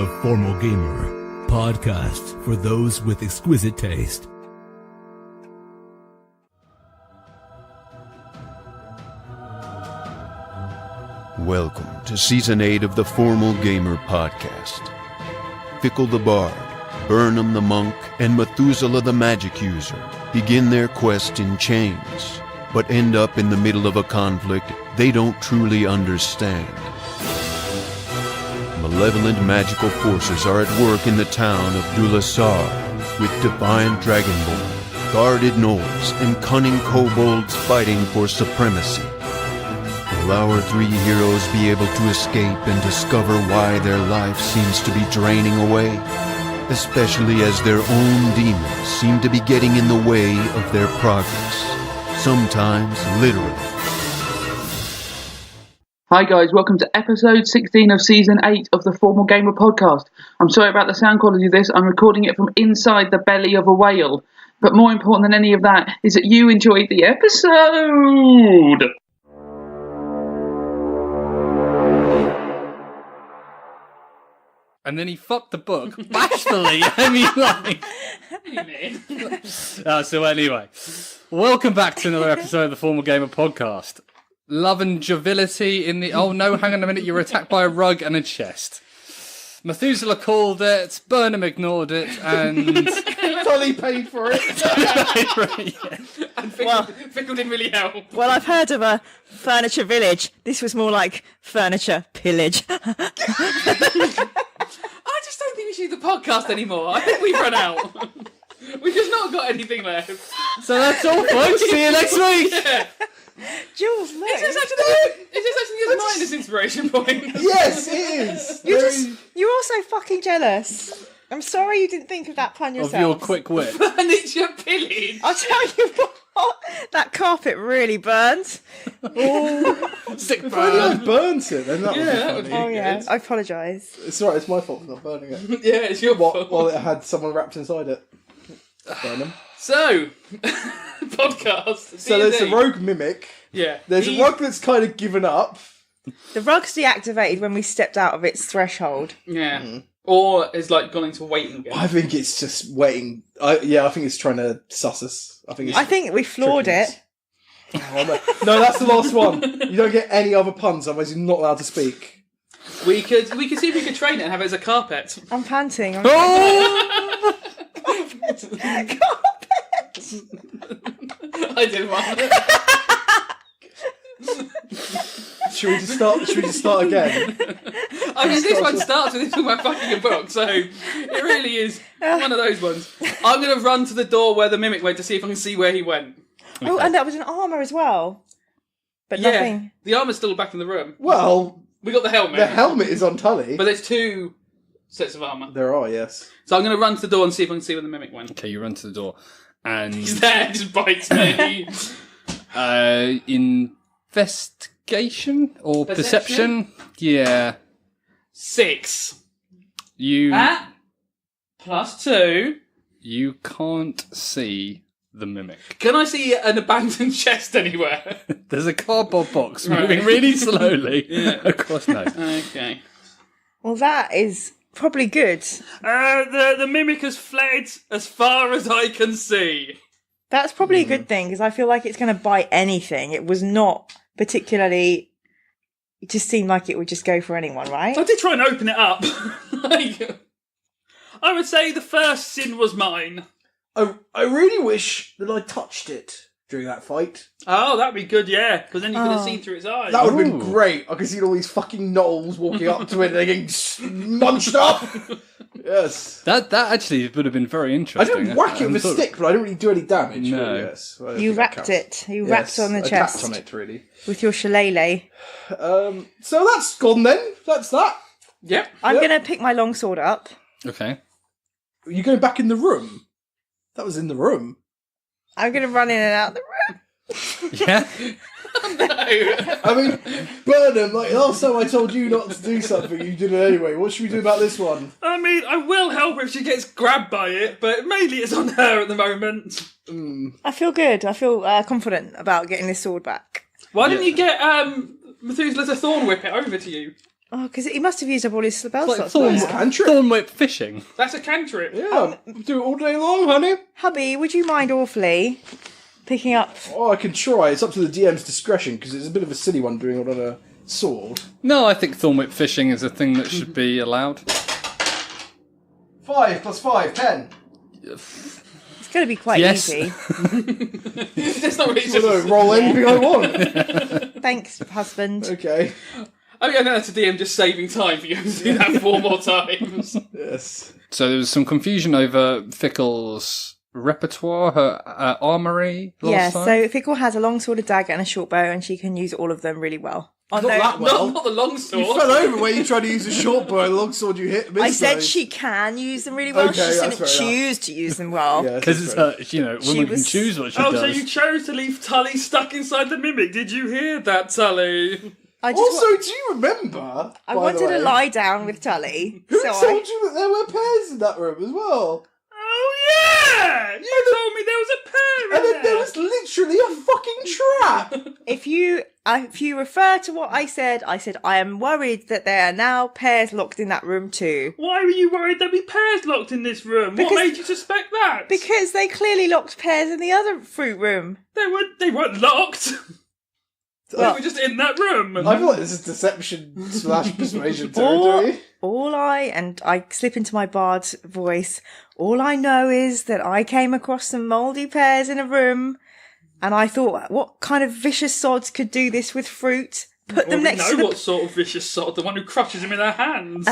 The Formal Gamer, podcast for those with exquisite taste. Welcome to Season 8 of the Formal Gamer podcast. Fickle the Bard, Bernum the Monk, and Methuzala the Magic User begin their quest in chains, but end up in the middle of a conflict they don't truly understand. Malevolent magical forces are at work in the town of Dulasar, with defiant dragonborn, guarded gnolls, and cunning kobolds fighting for supremacy. Will our three heroes be able to escape and discover why their life seems to be draining away? Especially as their own demons seem to be getting in the way of their progress. Sometimes literally. Hi guys, welcome to episode 16 of season 8 of the Formal Gamer podcast. I'm sorry about the sound quality of this, I'm recording it from inside the belly of a whale. But more important than any of that is that you enjoyed the episode! And then he fucked the book bashfully. I mean, like. So anyway, welcome back to another episode of the Formal Gamer podcast. Love and joviality in the. Oh no, hang on a minute! You're attacked by a rug and a chest. Methuselah called it. Burnham ignored it, and Tolly paid for it. Yeah. And Fickle didn't really help. Well, I've heard of a furniture village. This was more like furniture pillage. I just don't think we should do the podcast anymore. I think we've run out. We've just not got anything left. So that's all, folks. See you next week. Yeah. Jules, look. Is this actually a minus inspiration point? Yes, it is. You're also fucking jealous. I'm sorry you didn't think of that pun yourself. Of your quick wit. Furniture pillage. I'll tell you what, that carpet really burns. Stick If only I burn. burnt it, then that that would would be be funny. Oh yeah, good. I apologise. It's alright, it's my fault for not burning it. Yeah, it's your fault. While it had someone wrapped inside it. Burnham. So, podcast. So there's a D&D. rogue mimic. Yeah. There's a rug that's kind of given up. The rug's deactivated when we stepped out of its threshold. Yeah. Or is like gone into waiting again. I think it's just waiting. I think it's trying to suss us. I think we floored tricking us. it. Oh, no, that's the last one. You don't get any other puns, otherwise you're not allowed to speak. We could see if we could train it and have it as a carpet. I'm panting. I did one. Should we just start again? I mean, this one starts with this my fucking a book, so it really is one of those ones. I'm going to run to the door where the mimic went to see if I can see where he went. Oh, and that was an armour as well. But Yeah, nothing. the armour's still back in the room. Well, We got the helmet. the helmet is on Tully. But there's two sets of armour. There are, yes. So I'm going to run to the door and see if I can see where the mimic went. Okay, you run to the door, and He's there, just bites me. investigation or Perception? perception? Yeah, 6. you +2. you can't see the mimic. Can I see an abandoned chest anywhere? There's a cardboard box Right. moving really slowly Yeah. across. No, Okay. Well, that is probably good. The mimic has fled as far as I can see. That's probably a good thing, because I feel like it's going to bite anything. It was not particularly... It just seemed like it would just go for anyone, right? I did try and open it up. Like, I would say the first sin was mine. I really wish that I touched it during that fight. Oh, that'd be good, yeah, because then you could have Oh. seen through its eyes. That would have been Ooh. great. I could see all these fucking gnolls walking up to it and they're getting munched up. Yes. that actually would have been very I interesting. didn't whack it with a thought- stick, but I didn't really do any damage. No. Really, yes. I don't You think that wrapped counts. it. You Yes, wrapped on the I chest tapped on it, really. with your shillelagh. So that's gone then. That's that. Yep. I'm Yep. going to pick my longsword up. Okay. Are you going back in the room? That was in the room. I'm going to run in and out the room. Yeah. I mean, Burnham, like last time I told you not to do something, you did it anyway. What should we do about this one? I mean, I will help her if she gets grabbed by it, but mainly it's on her at the moment. I feel good. I feel confident about getting this sword back. Why didn't you get Methuselah to thorn whip it over to you? Oh, because he must have used up all his spell Like slots. thorn, by now. Cantrip? thorn whip fishing. That's a cantrip. Yeah, do it all day long, honey. Hubby, would you mind awfully picking up? Oh, I can try. It's up to the DM's discretion because it's a bit of a silly one doing it on a sword. No, I think thorn whip fishing is a thing that should be allowed. 5 + 5, 10. It's going to be quite Yes. easy. It's not really So just... roll anything I want. Thanks, husband. Okay. I mean, I know that's a DM just saving time for you to do that 4 more times. Yes. So there was some confusion over Fickle's repertoire, her armory last Yeah, time. so Fickle has a long sword, a dagger, and a short bow, and she can use all of them really well. Oh, Not that well. Not the long You sword. fell over where you tried to use a short bow and a long sword you hit. I said those. she can use them really well. Okay, She just that's didn't fair enough. choose to use them well. Yeah, Because it's her, women was- can choose what she Oh, does. so you chose to leave Tully stuck inside the mimic. Did you hear that, Tully? I just Also, do you remember? I by wanted the to way, lie down with Tully. Who so told you that there were pairs in that room as well? Oh, yeah! You told me there was a pair And in then there was literally a fucking trap. if you refer to what I said I am worried that there are now pairs locked in that room too. Why were you worried there'd be pairs locked in this room? Because- What made you suspect that? Because they clearly locked pairs in the other fruit room. They weren't locked. Well- they were just in that room. I feel like this is deception / persuasion territory. All I slip into my bard's voice. All I know is that I came across some mouldy pears in a room, and I thought, what kind of vicious sods could do this with fruit? Put them we next know to the what sort of vicious sort, the one who crushes them in their hands.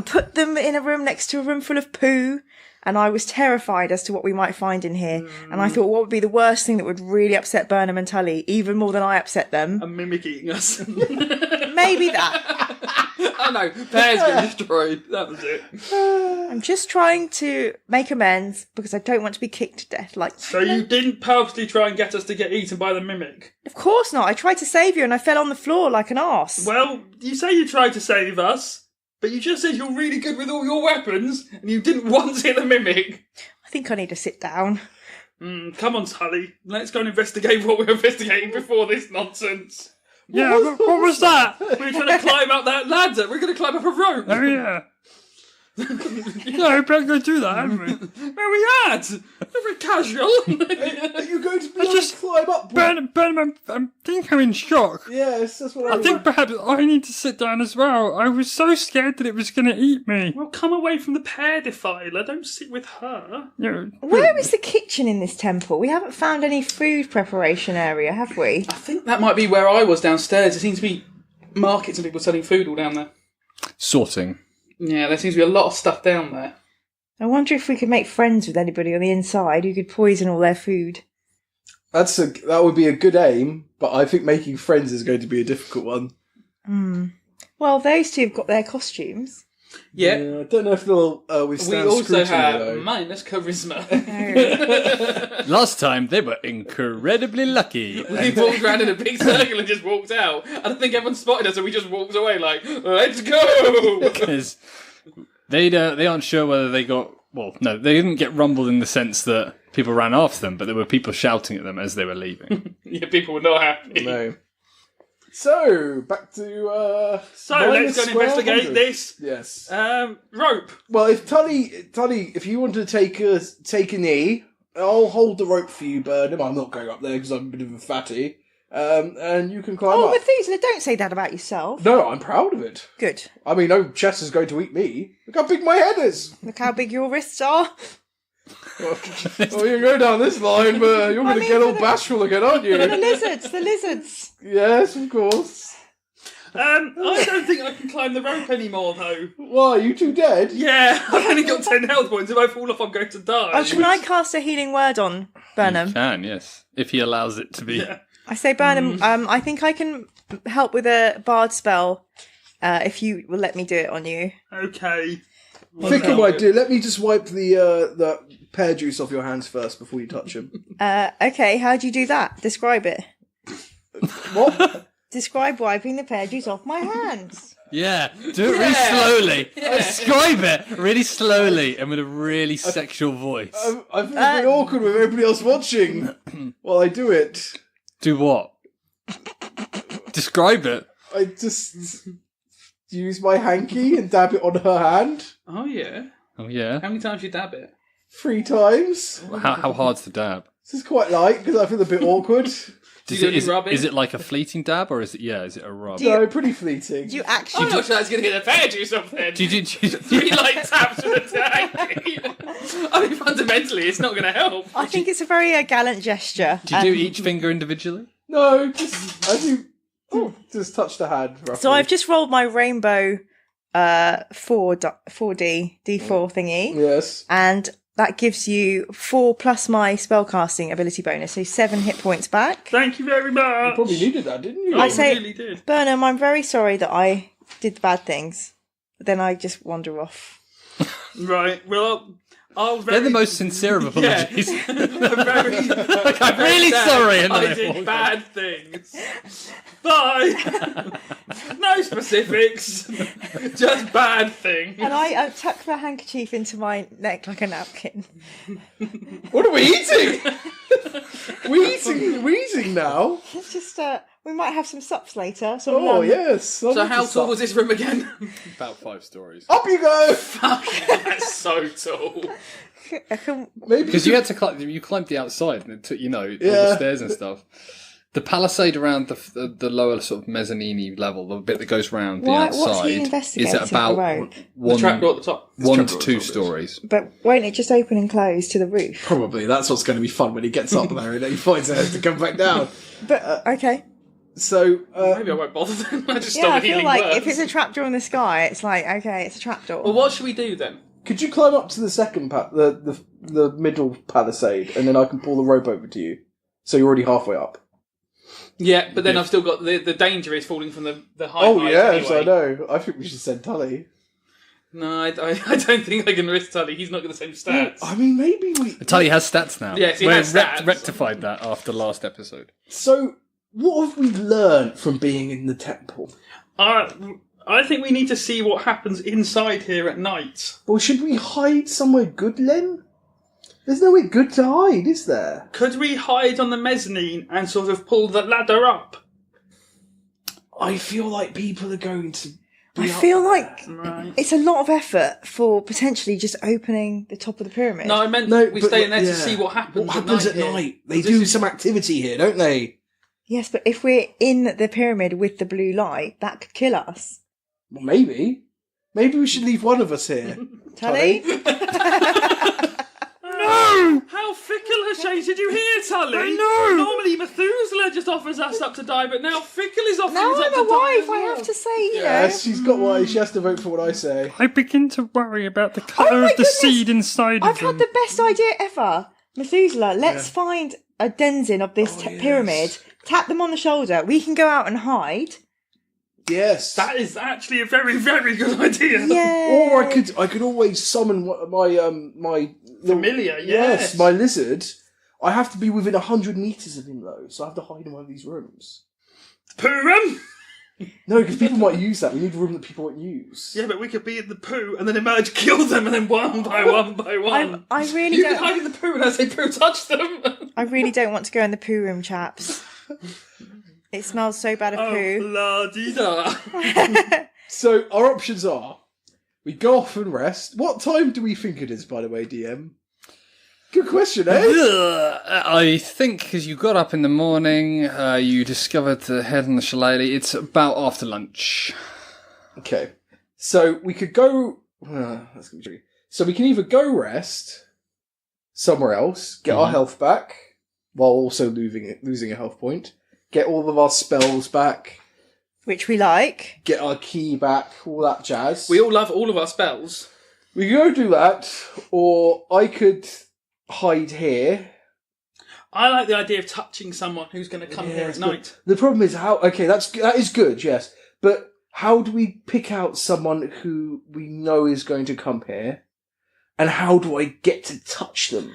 put them in a room next to a room full of poo. And I was terrified as to what we might find in here. And I thought, what would be the worst thing that would really upset Bernum and Tully, even more than I upset them? A mimic eating us. Maybe that. Oh no, pears get destroyed. That was it. I'm just trying to make amends because I don't want to be kicked to death. Like, So you didn't purposely try and get us to get eaten by the mimic? of course not. I tried to save you and I fell on the floor like an arse. Well, you say you tried to save us, but you just said you're really good with all your weapons, and you didn't once hit the mimic. I think I need to sit down. Come on, Tully. Let's go and investigate what we're investigating before this nonsense. Yeah, what was that? We're trying to climb up that ladder. We're going to climb up a rope. Oh, yeah. No, I better go do that, haven't we? Where we at? Very casual. Are you going to be able just- to climb up? Bernum, I think I'm in shock. Yes, that's what I think perhaps I need to sit down as well. I was so scared that it was going to eat me. Well, come away from the pear defiler. Don't sit with her. Yeah. Where is the kitchen in this temple? We haven't found any food preparation area, have we? I think that might be where I was downstairs. There seems to be markets and people selling food all down there. Sorting. Yeah, there seems to be a lot of stuff down there. I wonder if we could make friends with anybody on the inside who could poison all their food. that would be a good aim, but I think making friends is going to be a difficult one. Well, those two have got their costumes. Yeah. I don't know if they'll We withstand also scrutiny, have though. minus charisma. Last time they were incredibly lucky. We walked around in a big circle and just walked out. And I think everyone spotted us and we just walked away like, let's go! Because they aren't sure whether they got... Well, no, they didn't get rumbled in the sense that people ran after them, but there were people shouting at them as they were leaving. Yeah, people were not happy. No. So, back to... So, let's go and square investigate 100. this. Yes. Rope. Well, if Tully, if you want to take a knee, I'll hold the rope for you, Bernum. I'm not going up there because I'm a bit of a fatty. And you can climb Oh, up. Methuselah, don't say that about yourself. No, I'm proud of it. Good. I mean, no Chester's going to eat me. Look how big my head is. Look how big your wrists are. Well, you can go down this line, but you're going to mean, get for all the- bashful again, aren't The you? lizards. Yes, of course. I don't think I can climb the rope anymore, though. Why, are you two dead? Yeah, I've only got 10 health points. If I fall off, I'm going to die. Oh, can I cast a healing word on Bernum? Can, yes. If he allows it to be. Yeah. I say, Bernum, I think I can help with a bard spell if you will let me do it on you. Okay. Fickle, my dear, let me just wipe the pear juice off your hands first before you touch him. Okay, how do you do that? Describe it. What? Describe wiping the pear juice off my hands. Yeah, do it really slowly. Describe it really slowly and with a really sexual voice. I feel very awkward with everybody else watching while I do it. Do what? Describe it. I just... use my hanky and dab it on her hand Oh, yeah. Oh yeah. How many times you dab it? 3 times. How hard's the dab? This is quite light because I feel a bit awkward. Do you do any Is rubbing? it like a fleeting dab or is it a rub? No, pretty fleeting. Do you I'm actually? not sure that's going to get a fair juice off then. Do you 3 light taps with a hanky. I mean, fundamentally, it's not going to help. I think it's a very gallant gesture. do you do each finger individually? No, just I do. Oh, just touch the hand. Roughly. So I've just rolled my rainbow 4D D4 thingy, Yes. and that gives you 4 plus my spellcasting ability bonus, so 7 hit points back. Thank you very much. Probably needed that, didn't you? I say, really did. Burnham, I'm very sorry that I did the bad things, but then I just wander off. Right, well, They're the most sincere of apologies. I'm really sorry. And I did bad things. Bye. No specifics. Just bad things. And I tuck the handkerchief into my neck like a napkin. What are we eating? We're eating now. It's just, we might have some sups later. Oh yes. So how tall was this room again? About 5 stories. Up you go. That's so tall. Maybe Because you had to climb. You climbed the outside, and it took all the stairs and stuff. The palisade around the lower sort of mezzanine level, the bit that goes round the What's he outside, investigating is at about the road? The trapdoor at the top. 1 to 2 stories. But won't it just open and close to the roof? Probably. That's what's going to be fun when he gets up there and then he finds it has to come back down. But, okay. So, Maybe I won't bother then. I just Yeah, stop I feel healing like words. if it's a trapdoor in the sky, it's like, okay, it's a trapdoor. Well, what should we do then? could you climb up to the second the middle palisade, and then I can pull the rope over to you? So you're already halfway up. Yeah, but then I've still got the danger is falling from the high. Oh height yes, anyway. I know. I think we should send Tully. No, I don't think I can risk Tully. He's not got the same stats. I mean, maybe we. Tully has stats now. Yes, he We has stats. rectified that after last episode. So, what have we learned from being in the temple? I think we need to see what happens inside here at night. Or should we hide somewhere good, Len? There's nowhere good to hide, is there? Could we hide on the mezzanine and sort of pull the ladder up? I feel like people are going to. I feel like Right. it's a lot of effort for potentially just opening the top of the pyramid. No, I meant we but stay in there to yeah. see what happens. What happens at here. night? They Because do this is- some activity here, don't they? Yes, but if we're in the pyramid with the blue light, that could kill us. Well, maybe. Maybe we should leave one of us here. Tully? No! How Fickle has changed. Did you hear, Tully? I know! Normally Methuzala just offers us up to die, but now Fickle is offering Now us up I'm to a wife, die. I have to say, you know. Yes, she's got what she has to vote for what I say. I begin to worry about the Oh colour my of the goodness! seed inside I've of had them. the best idea ever. Methuselah, let's find a denizen of this pyramid, tap them on the shoulder, we can go out and hide. Yes. That is actually a very, very good idea. Yeah. Or I could always summon my Familiar, yes. my lizard. I have to be within 100 meters of him though, so I have to hide in one of these rooms. Poo room? No, because people might use that. We need a room that people won't use. Yeah, but we could be in the poo and then emerge, kill them, and then one by one by one. I really You can don't. hide in the poo and I say poo touch them. I really don't want to go in the poo room, chaps. It smells so bad of poo. La-di-da. So our options are: we go off and rest. What time do we think it is, by the way, DM? Good question, eh? I think because you got up in the morning, you discovered the head on the shillelagh. It's about after lunch. Okay, so we could go. That's gonna be tricky. So we can either go rest somewhere else, get our health back, while also losing a health point, get all of our spells back, Which we like. get our key back, all that jazz. We all love all of our spells. We could go do that, or I could hide here. I like the idea of touching someone who's going to come here at but night. The problem is how. Okay, that is good, yes, but how do we pick out someone who we know is going to come here, and how do I get to touch them?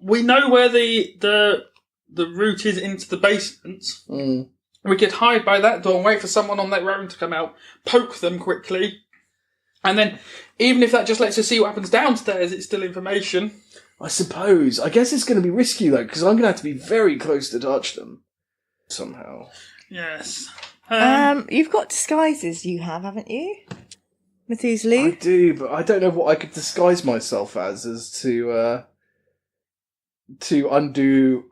We know where the route is into the basement. We could hide by that door and wait for someone on their own to come out, poke them quickly, and then even if that just lets us see what happens downstairs, it's still information. I suppose. I guess it's going to be risky though, because I'm going to have to be very close to touch them somehow. Yes. You've got disguises, haven't you? I Methuzala? do, but I don't know what I could disguise myself as to undo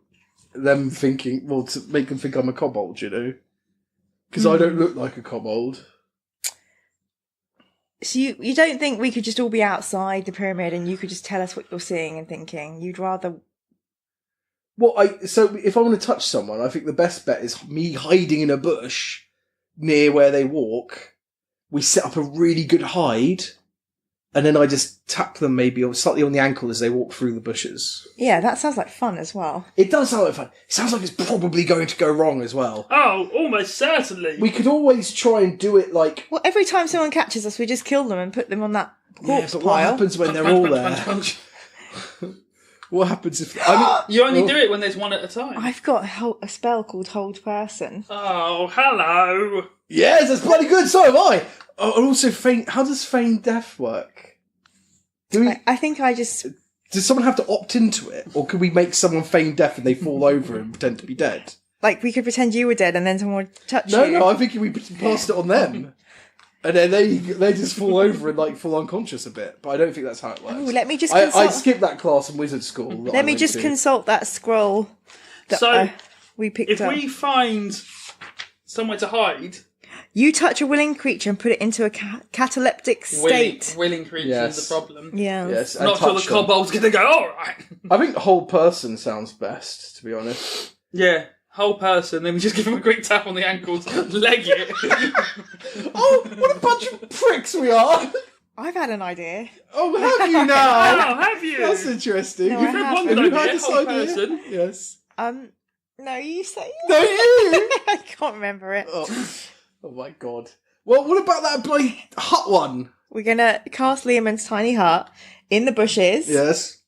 them thinking, well, to make them think I'm a kobold, you know? Because I don't look like a kobold. So you don't think we could just all be outside the pyramid and you could just tell us what you're seeing and thinking? You'd rather... So if I want to touch someone, I think the best bet is me hiding in a bush near where they walk. We set up a really good hide, and then I just tap them maybe slightly on the ankle as they walk through the bushes. Yeah, that sounds like fun as well. It does sound like fun. It sounds like it's probably going to go wrong as well. Oh, almost certainly. We could always try and do it like... Well, every time someone catches us, we just kill them and put them on that corpse but pile. what happens when they're all there? What happens if... You only do it when there's one at a time. I've got a spell called Hold Person. Oh, hello. Yes, that's bloody good, so have I! Oh, and also, how does feign death work? I think I just... Does someone have to opt into it? Or could we make someone feign death and they fall over and pretend to be dead? Like, we could pretend you were dead and then someone would touch you. No, I'm thinking we passed it on them. And then they just fall over and like fall unconscious a bit. But I don't think that's how it works. Ooh, let me just I skipped that class in wizard school. Let me just consult that scroll that we picked up. If we find somewhere to hide... You touch a willing creature and put it into a cataleptic state. Willing creature is the problem. Yeah. Yes, Not till the kobold's going to go, alright. I think whole person sounds best, to be honest. Yeah, whole person, then we just give him a quick tap on the ankles, leg it. Oh, what a bunch of pricks we are! I've had an idea. Oh, have you now? Oh, have you? That's interesting. No, You've had one Have you idea, had this whole idea? person. Yes. No, you say... No, you! I can't remember it. Oh my god. Well, what about that bloody hut one? We're going to cast Liamon's tiny hut in the bushes. Yes.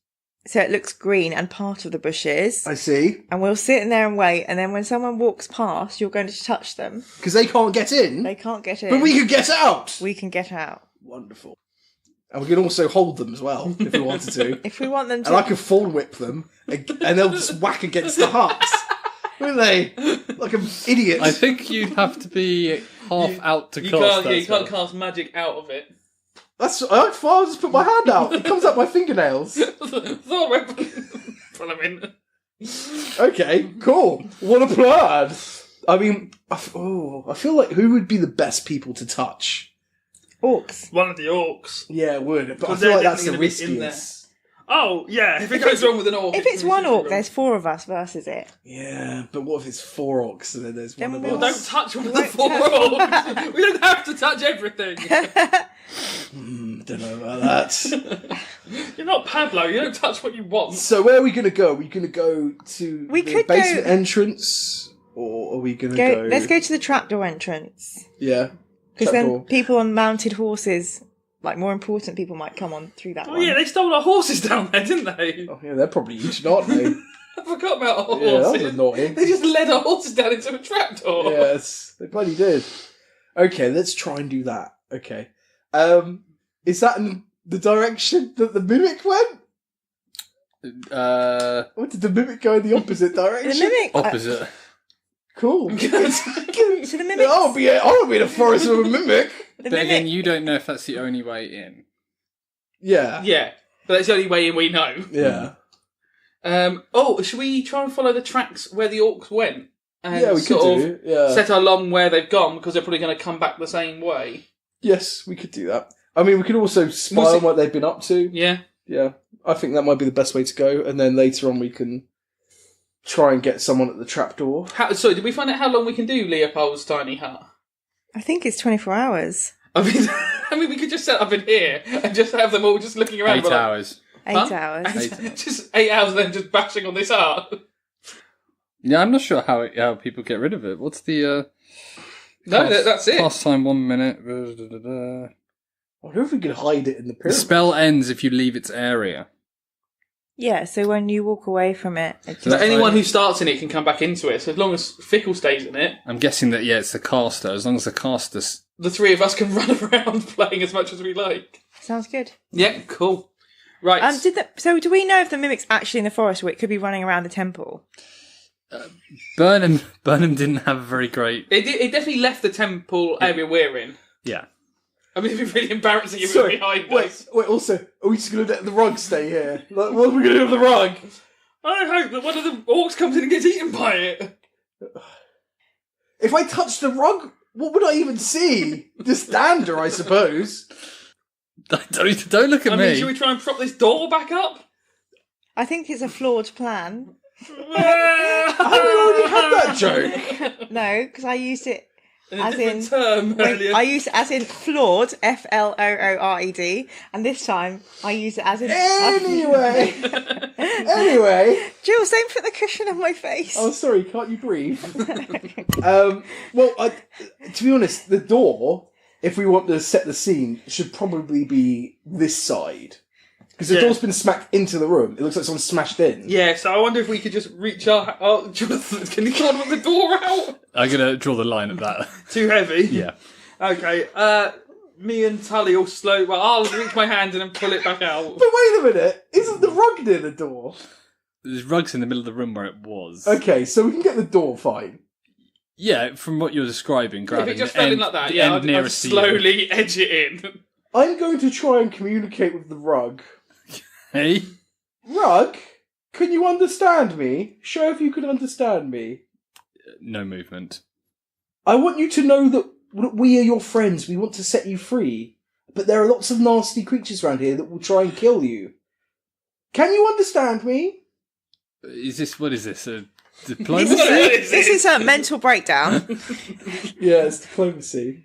So it looks green and part of the bushes. I see. And we'll sit in there and wait. And then when someone walks past, you're going to touch them. Because they can't get in. They can't get in. But we can get out! We can get out. Wonderful. And we can also hold them as well, if we wanted to. If we want them to... And I can fawn whip them, and they'll just whack against the huts. Wouldn't they? Like an idiot. I think you'd have to be half out to cast that You spell. can't cast magic out of it. I'll just put my hand out. It comes up my fingernails. Thought weapon. Pull them in. Okay, cool. What a plan. I mean, I feel like who would be the best people to touch? Orcs. One of the orcs. Yeah, it would. But I Because feel they're like that's the definitely gonna be in there. riskiest. Oh, yeah, if it goes wrong with an orc... If it's one orc, there's 4 of us versus it. Yeah, but what if it's 4 orcs and then there's one Then of we'll- us? Don't touch one of We the 4 won't orcs. We don't have to touch everything. Don't know about that. You're not Pablo. You don't touch what you want. So where are we going to go? Are we going to go to We the could basement go- entrance? Or are we going to go... Let's go to the trapdoor entrance. Yeah. Because then Trapdoor. people on mounted horses, like more important people, might come on through that Oh, one. yeah, they stole our horses down there, didn't they? Oh, yeah, they're probably eaten, aren't they? I forgot about our Yeah, that horses. was annoying. They just led our horses down into a trapdoor. Yes, they bloody did. Okay, let's try and do that. Okay. Is that in the direction that the mimic went? Or did the mimic go in the opposite direction? The mimic... Opposite. Cool. so the mimic... I want to be in a forest with a mimic. The But again, mimic... you don't know if that's the only way in. Yeah. Yeah, but that's the only way in we know. Yeah. Should we try and follow the tracks where the orcs went? And Yeah, we could sort do. of Yeah. set our long where they've gone, because they're probably going to come back the same way. Yes, we could do that. I mean, we could also spy Was it- on what they've been up to. Yeah. Yeah. I think that might be the best way to go. And then later on we can try and get someone at the trapdoor. So, did we find out how long we can do Leopold's tiny hut? I think it's 24 hours. I mean, we could just set up in here and just have them all just looking around. 8 We're like, hours. 8 Huh? hours. Just 8 hours, then just bashing on this hut. Yeah, I'm not sure how people get rid of it. What's the No, that's it. pastime 1 minute? I wonder if we could hide it in the The pyramid. spell ends if you leave its area. Yeah, so when you walk away from it... It's So So that's anyone like- who starts in it can come back into it. So as long as Fickle stays in it, I'm guessing that, yeah, it's the caster. As long as the caster... the 3 of us can run around playing as much as we like. Sounds good. Yeah, cool. Right. So do we know if the mimic's actually in the forest or it could be running around the temple? Burnham didn't have a very great... It definitely left the temple area we're in. Yeah. I mean, it'd be really embarrassing if it was behind us. Wait, also, are we just going to let the rug stay here? Like, what are we going to do with the rug? I hope that one of the orcs comes in and gets eaten by it. If I touch the rug, what would I even see? Just dander, I suppose. Don't look at me. I mean, should we try and prop this door back up? I think it's a flawed plan. Have we already had that joke? No, because I used it as in term earlier. I used it as in flawed, FLOORED, and this time I use it as in. Anyway, Jules, don't put the cushion on my face. Oh, sorry, can't you breathe? To be honest, the door, if we want to set the scene, should probably be this side. Because the door's been smacked into the room. It looks like someone smashed in. Yeah, so I wonder if we could just reach our... Oh, Jonathan, can you try and put the door out? I'm going to draw the line at that. Too heavy? Yeah. Okay, me and Tully will slow... Well, I'll reach my hand and then pull it back out. But wait a minute, isn't the rug near the door? There's rugs in the middle of the room where it was. Okay, so we can get the door fine. Yeah, from what you're describing, If grabbing it just the fell end, in like that, the yeah, end I'd nearest to you. slowly edge it in. I'm going to try and communicate with the rug. Hey? Rug, can you understand me? Show if you can understand me. No movement. I want you to know that we are your friends. We want to set you free. But there are lots of nasty creatures around here that will try and kill you. Can you understand me? What is this? A diplomacy? This is a mental breakdown. Yeah, it's diplomacy.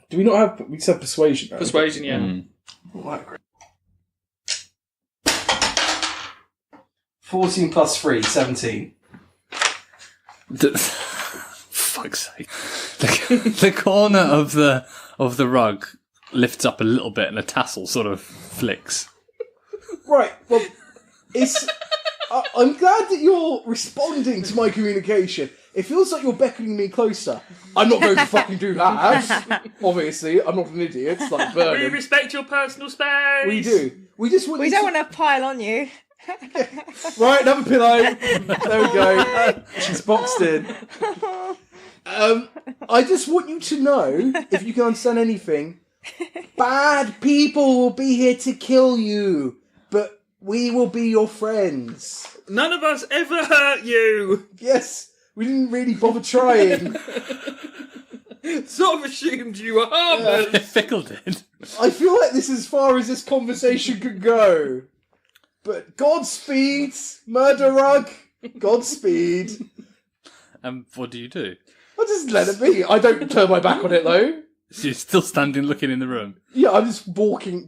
Do we not have... We just have persuasion, right? Persuasion, yeah. Mm. Right, great. 14 plus 3, 17. Fuck's sake. The corner of the rug lifts up a little bit and a tassel sort of flicks. Right, well, it's... I'm glad that you're responding to my communication. It feels like you're beckoning me closer. I'm not going to fucking do that. Obviously, I'm not an idiot. It's like We Bernum. respect your personal space. We do. We just want We you don't to... want to pile on you. Right, another pillow. There we go. She's boxed in. I just want you to know, if you can understand anything, bad people will be here to kill you, but we will be your friends. None of us ever hurt you. Yes, we didn't really bother trying. Sort of assumed you were harmless. Fickle did. I feel like this is as far as this conversation could go. But Godspeed, Murder Rug. Godspeed. What do you do? I just let it be. I don't turn my back on it though. So you're still standing looking in the room? Yeah, I'm just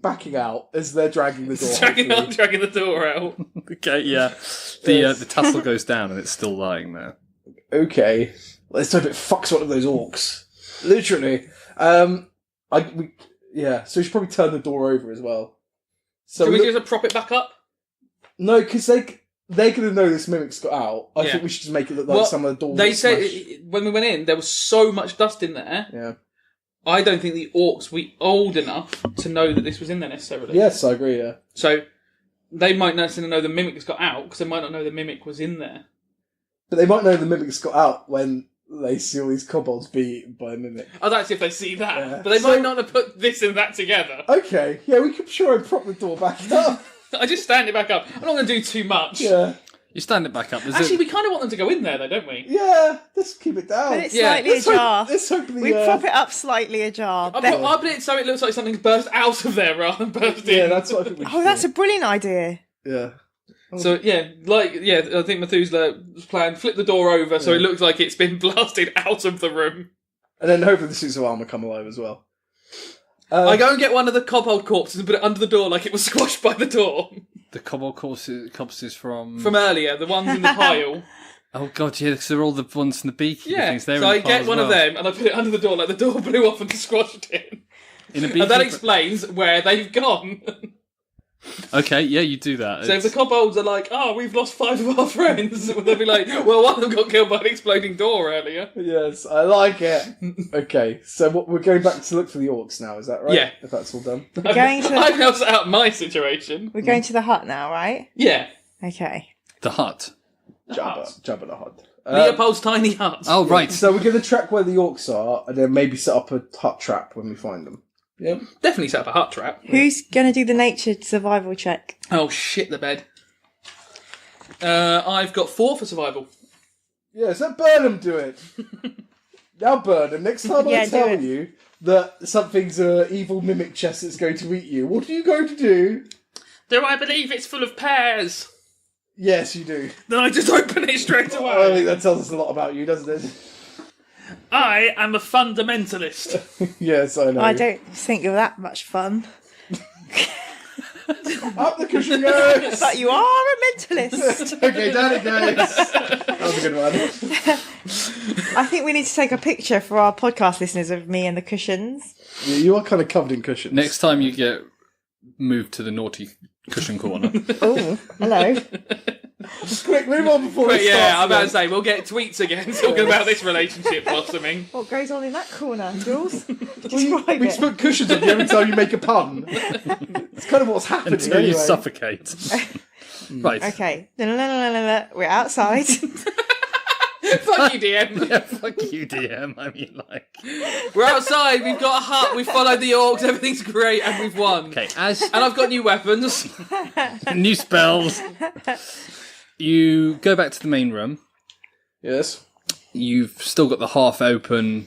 backing out as they're dragging the door. Dragging the door out. Okay, yeah. The tassel goes down and it's still lying there. Okay, let's hope it fucks one of those orcs. Literally. So we should probably turn the door over as well. So Should we just prop it back up? No, because they're going to know this mimic's got out. I think we should just make it look like some of the doors. They smashed. said when we went in, there was so much dust in there. Yeah. I don't think the orcs were old enough to know that this was in there necessarily. Yes, I agree, yeah. So they might not necessarily know the mimic has got out because they might not know the mimic was in there. But they might know the mimic's got out when they see all these kobolds be eaten by a mimic. Oh, that's if they see that. Yeah. But they might not have put this and that together. Okay, yeah, we could try and prop the door back up. I just stand it back up. I'm not going to do too much. Yeah. You stand it back up. Actually, we kind of want them to go in there, though, don't we? Yeah, let's keep it down. But it's Yeah. slightly ajar. Let's hope the... We prop it up slightly ajar. I'll put it so it looks like something's burst out of there rather than burst in. Yeah, that's what I think we should Oh, that's do. a brilliant idea. Yeah. So, I think Methuselah was planning, flip the door over so it looks like it's been blasted out of the room. And then hopefully the suits of armour come alive as well. I go and get one of the kobold corpses and put it under the door like it was squashed by the door. The kobold corpses from... From earlier, the ones in the pile. Oh god, yeah, because they're all the ones from the beaky Yeah, things. They're so in I the pile get as one of well. them and I put it under the door like the door blew off and squashed it. In a beaky... And that explains where they've gone. Okay, yeah, you do that. So if the kobolds are like, we've lost 5 of our friends, they'll be like, well, one of them got killed by an exploding door earlier. Yes, I like it. Okay, so we're going back to look for the orcs now, is that right? Yeah. If that's all done. We're going to I've now set out my situation. we're going to the hut now, right? Yeah. Okay. The hut. Jabba the Hutt. Leopold's tiny hut. Oh, right. So we're going to track where the orcs are, and then maybe set up a hut trap when we find them. Yeah. Definitely set up a hut trap. Who's going to do the nature survival check? Oh, shit the bed. I've got 4 for survival. Yes, let Burnham do it. Now, Burnham, next time I tell you that something's an evil mimic chest that's going to eat you, what are you going to do? Do I believe it's full of pears? Yes, you do. Then I just open it straight away. I think that tells us a lot about you, doesn't it? I am a fundamentalist. Yes, I know. I don't think you're that much fun. Up the cushion goes! But you are a mentalist. Okay, down it goes. That was a good one. I think we need to take a picture for our podcast listeners of me and the cushions. Yeah, you are kind of covered in cushions. Next time you get moved to the naughty cushion corner. Oh, hello. Quick, move on before But we start. yeah, I'm about to say, we'll get tweets again talking about this relationship blossoming. What goes on in that corner, Jules? We Describe just it. put cushions on you every time you make a pun. It's kind of what's happening Until anyway. you suffocate. Right. Okay. We're outside. Fuck you, DM. Yeah, fuck you, DM. I mean, like... We're outside, we've got a hut, we've followed the orcs, everything's great, and we've won. Okay, And I've got new weapons. new spells. You go back to the main room. Yes. You've still got the half-open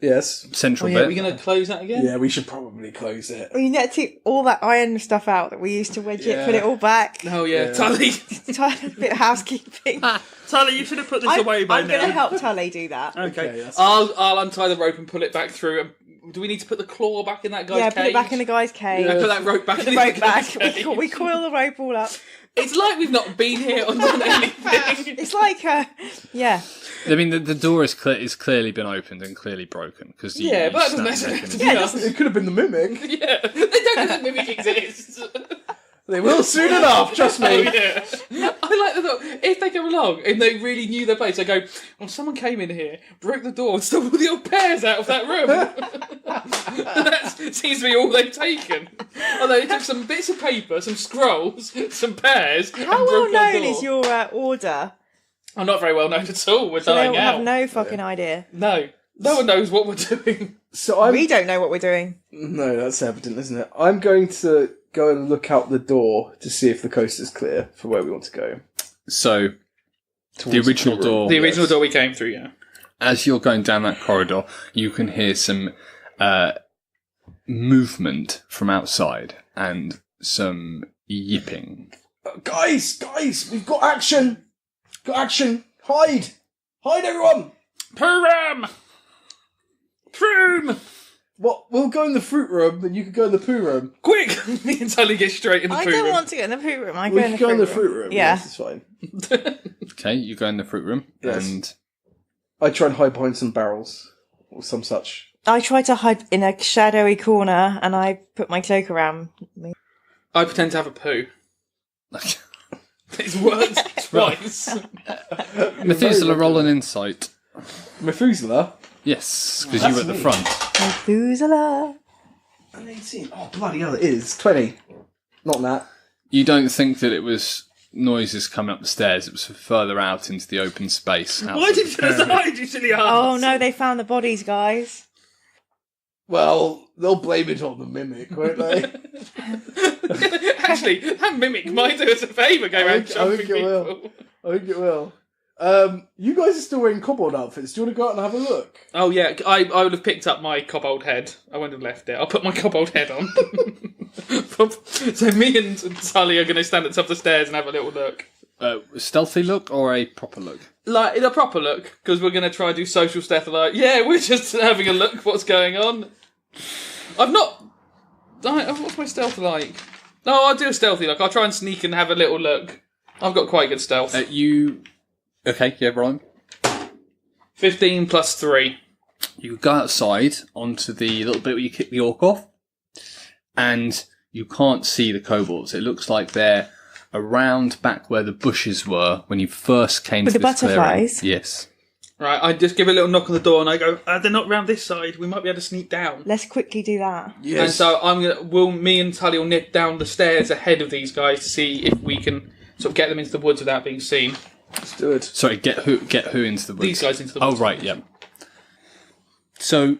Yes. central Are bit. we going to close that again? Yeah, we should probably close it. We need to take all that iron stuff out that we used to wedge it, put it all back. Oh, yeah. Tully. A bit of housekeeping. Tully, you should have put this away by I'm going to now. help Tully do that. Okay. that's I'll untie the rope and pull it back through. Do we need to put the claw back in that guy's cage? Put it back in the guy's cage. And put that rope back in Rope the back. guy's cage. We coil the rope all up. It's like we've not been here or done anything. It's like, yeah. I mean, the door is clearly been opened and clearly broken. Cause you, Yeah, you but that doesn't snapped necessarily it have to be us. It could have been the mimic. Yeah, they don't know that mimic exists. They will soon enough, trust Oh, me. yeah. I like the thought, if they come along and they really knew their place, they go, well, someone came in here, broke the door and stole all the old pears out of that room. That seems to be all they've taken. Although they took some bits of paper, some scrolls, some pears, and How well broke our known door. is your order? I'm not very well known at all. We're So they dying will out. have no fucking idea. No one knows what we're doing. So I'm... We don't know what we're doing. No, that's evident, isn't it? I'm going to go and look out the door to see if the coast is clear for where we want to go. So, the Towards original room. door... The original door we came through, yeah. As you're going down that corridor, you can hear some movement from outside and some yipping. Guys, we've got action! Hide, everyone! Pooh-ram! Proom! What? We'll go in the fruit room, then you can go in the poo room. Quick! Me and Tully get straight in the I poo don't room. want to go in the poo room. I We go can in the go fruit in the room. fruit room. Yeah. Yes, it's fine. Okay, you go in the fruit room, Yes. and I try and hide behind some barrels or some such. I try to hide in a shadowy corner and I put my cloak around me. I pretend to have a poo. It's worked twice. Methuselah, roll an insight. Methuselah? Yes, because you were at the front. Methuselah. An 18. Oh, bloody hell, it is. 20. Not that. You don't think that it was noises coming up the stairs. It was further out into the open space. Why did you decide, you silly ass? Oh no, they found the bodies, guys. Well, they'll blame it on the mimic, won't they? Actually, that mimic might do us a favour, go around I jumping think it people. will. I think it will. You guys are still wearing kobold outfits. Do you want to go out and have a look? Oh yeah, I would have picked up my kobold head. I wouldn't have left it. I'll put my kobold head on. So me and Tully are going to stand at the top of the stairs and have a little look. Stealthy look or a proper look? Like, in a proper look, because we're going to try and do social stealth. Like, yeah, we're just having a look what's going on. I've not... What's my stealth like? No, I'll do a stealthy look. I'll try and sneak and have a little look. I've got quite good stealth. Okay, yeah, Brian. 15 plus 3. You go outside onto the little bit where you kick the orc off, and you can't see the kobolds. It looks like they're around back where the bushes were when you first came With to the this clearing. butterflies? Yes. Right, I just give a little knock on the door and I go, they're not round this side. We might be able to sneak down. Let's quickly do that. Yes. And so me and Tully will nip down the stairs ahead of these guys to see if we can sort of get them into the woods without being seen. Let's do it. Sorry, get who into the woods? These guys into the Oh, woods. right, yeah. So,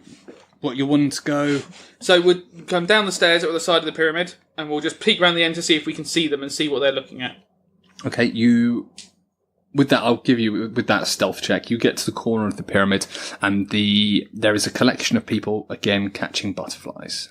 what, you're wanting to go... So we'll come down the stairs at the side of the pyramid, and we'll just peek around the end to see if we can see them and see what they're looking at. Okay, you... With that, I'll give you, with that stealth check, you get to the corner of the pyramid, and there is a collection of people, again, catching butterflies.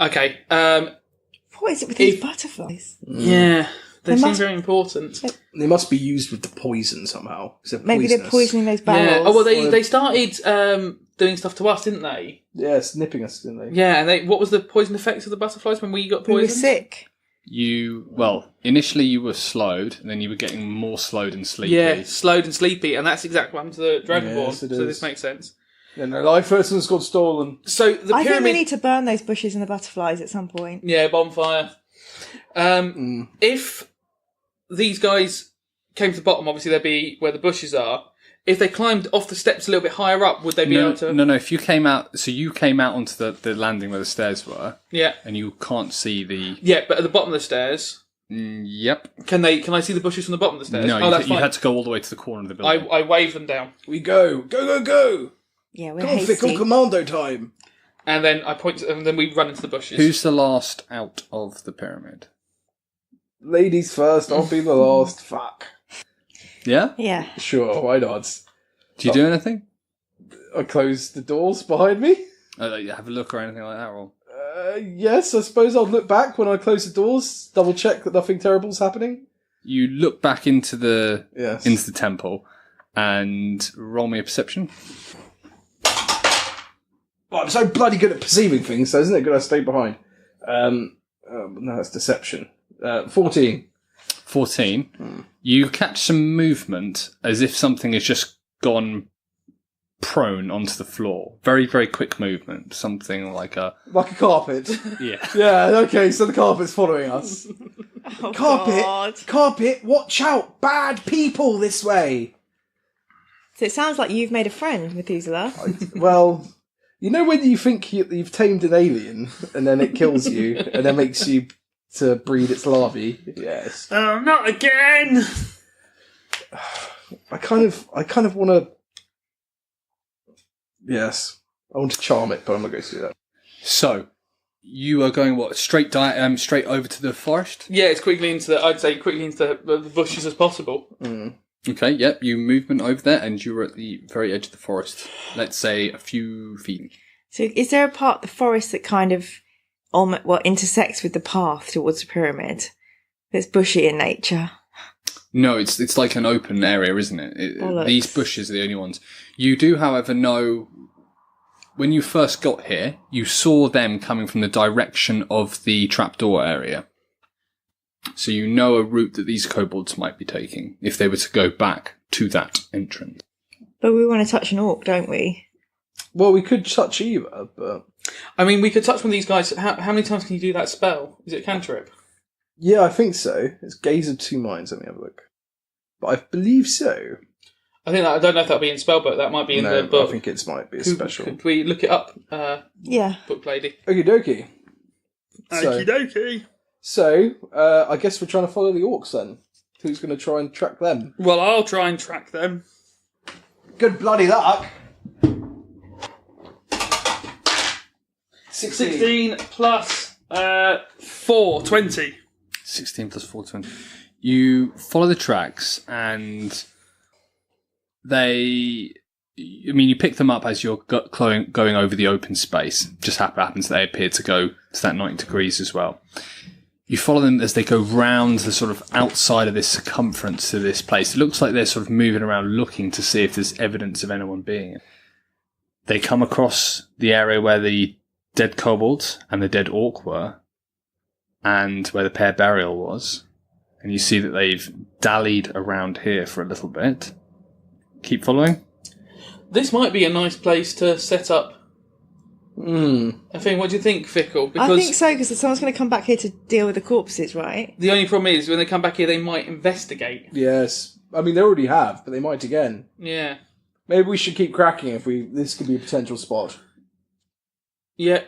Okay, What is it with these butterflies? yeah, they They seem must- very important. They must be used with the poison somehow. 'cause they're Maybe they're poisonous. poisoning those Yeah. barrels. Oh, well, they started doing stuff to us, didn't they? Yeah, snipping us, didn't they? Yeah, and what was the poison effect of the butterflies when we got we were poisoned? sick. Initially you were slowed, and then you were getting more slowed and sleepy. Yeah, slowed and sleepy, and that's exactly what happened to the Dragonborn, Yes, it so is. this makes sense. Yeah, no, life person's got stolen. So the I think pyramid... we need to burn those bushes and the butterflies at some point. Yeah, bonfire. If these guys came to the bottom, obviously they'd be where the bushes are. If they climbed off the steps a little bit higher up, would they be able to... No, if you came out... So you came out onto the landing where the stairs were, Yeah. and you can't see the... Yeah, but at the bottom of the stairs, Yep. can I see the bushes from the bottom of the stairs? No, that's you fine. had to go all the way to the corner of the building. I wave them down, We go. Go. Yeah, we're Come on, hasty. Fickle, commando time. and then I point to, and then we run into the bushes. Who's the last out of the pyramid? Ladies first, I'll be the last. Fuck. Yeah? Yeah. Sure, why not? Do you do anything? I close the doors behind me. Have a look or anything like that? Or... Yes, I suppose I'll look back when I close the doors, double check that nothing terrible's happening. You look back into the Yes. into the temple and roll me a perception. Well, I'm so bloody good at perceiving things, so isn't it good I stay behind? No, that's deception. 14. 14. You catch some movement as if something has just gone prone onto the floor. Very, very quick movement. Something like a... Like a carpet. Yeah. Yeah, okay, so the carpet's following us. Oh, Carpet! Carpet, watch out! Bad people this way! So it sounds like you've made a friend, Methuselah. Well, you know when you think you've tamed an alien, and then it kills you, and then makes you to breed its larvae? Yes. Oh, not again! I kind of want to... Yes. I want to charm it, but I'm not going to do that. So, you are going, what, straight over to the forest? Yeah, it's quickly into I'd say quickly into the bushes as possible. Okay, yep, you movement over there and you're at the very edge of the forest. Let's say a few feet. So is there a part of the forest that kind of intersects with the path towards the pyramid? That's bushy in nature. No, it's like an open area, isn't it? Bollocks. These bushes are the only ones. You do, however, know... When you first got here, you saw them coming from the direction of the trapdoor area. So you know a route that these kobolds might be taking, if they were to go back to that entrance. But we want to touch an orc, don't we? Well, we could touch either, but... I mean, we could touch one of these guys. How many times can you do that spell? Is it cantrip? Yeah, I think so. It's Gaze of Two Minds. Let me have a look. But I believe so. I don't know if that'll be in spellbook. That might be in No, the book. I think it might be a special. Could we look it up, Yeah. book lady? Okie dokie. Okie dokie. So, I guess we're trying to follow the orcs then. Who's going to try and track them? Well, I'll try and track them. Good bloody luck. 16 plus 4, 20. 16 plus 4, 20. You follow the tracks and you pick them up as you're going over the open space. Just happens they appear to go to that 90 degrees as well. You follow them as they go round the sort of outside of this circumference to this place. It looks like they're sort of moving around looking to see if there's evidence of anyone being it. They come across the area where the dead kobolds and the dead orc were, and where the pair burial was. And you see that they've dallied around here for a little bit. Keep following. This might be a nice place to set up. I think. What do you think, Fickle? Because I think so, because someone's going to come back here to deal with the corpses, right? the only problem is when they come back here, they might investigate. Yes. I mean, they already have, but they might again. Yeah. Maybe we should keep cracking this could be a potential spot. Yeah.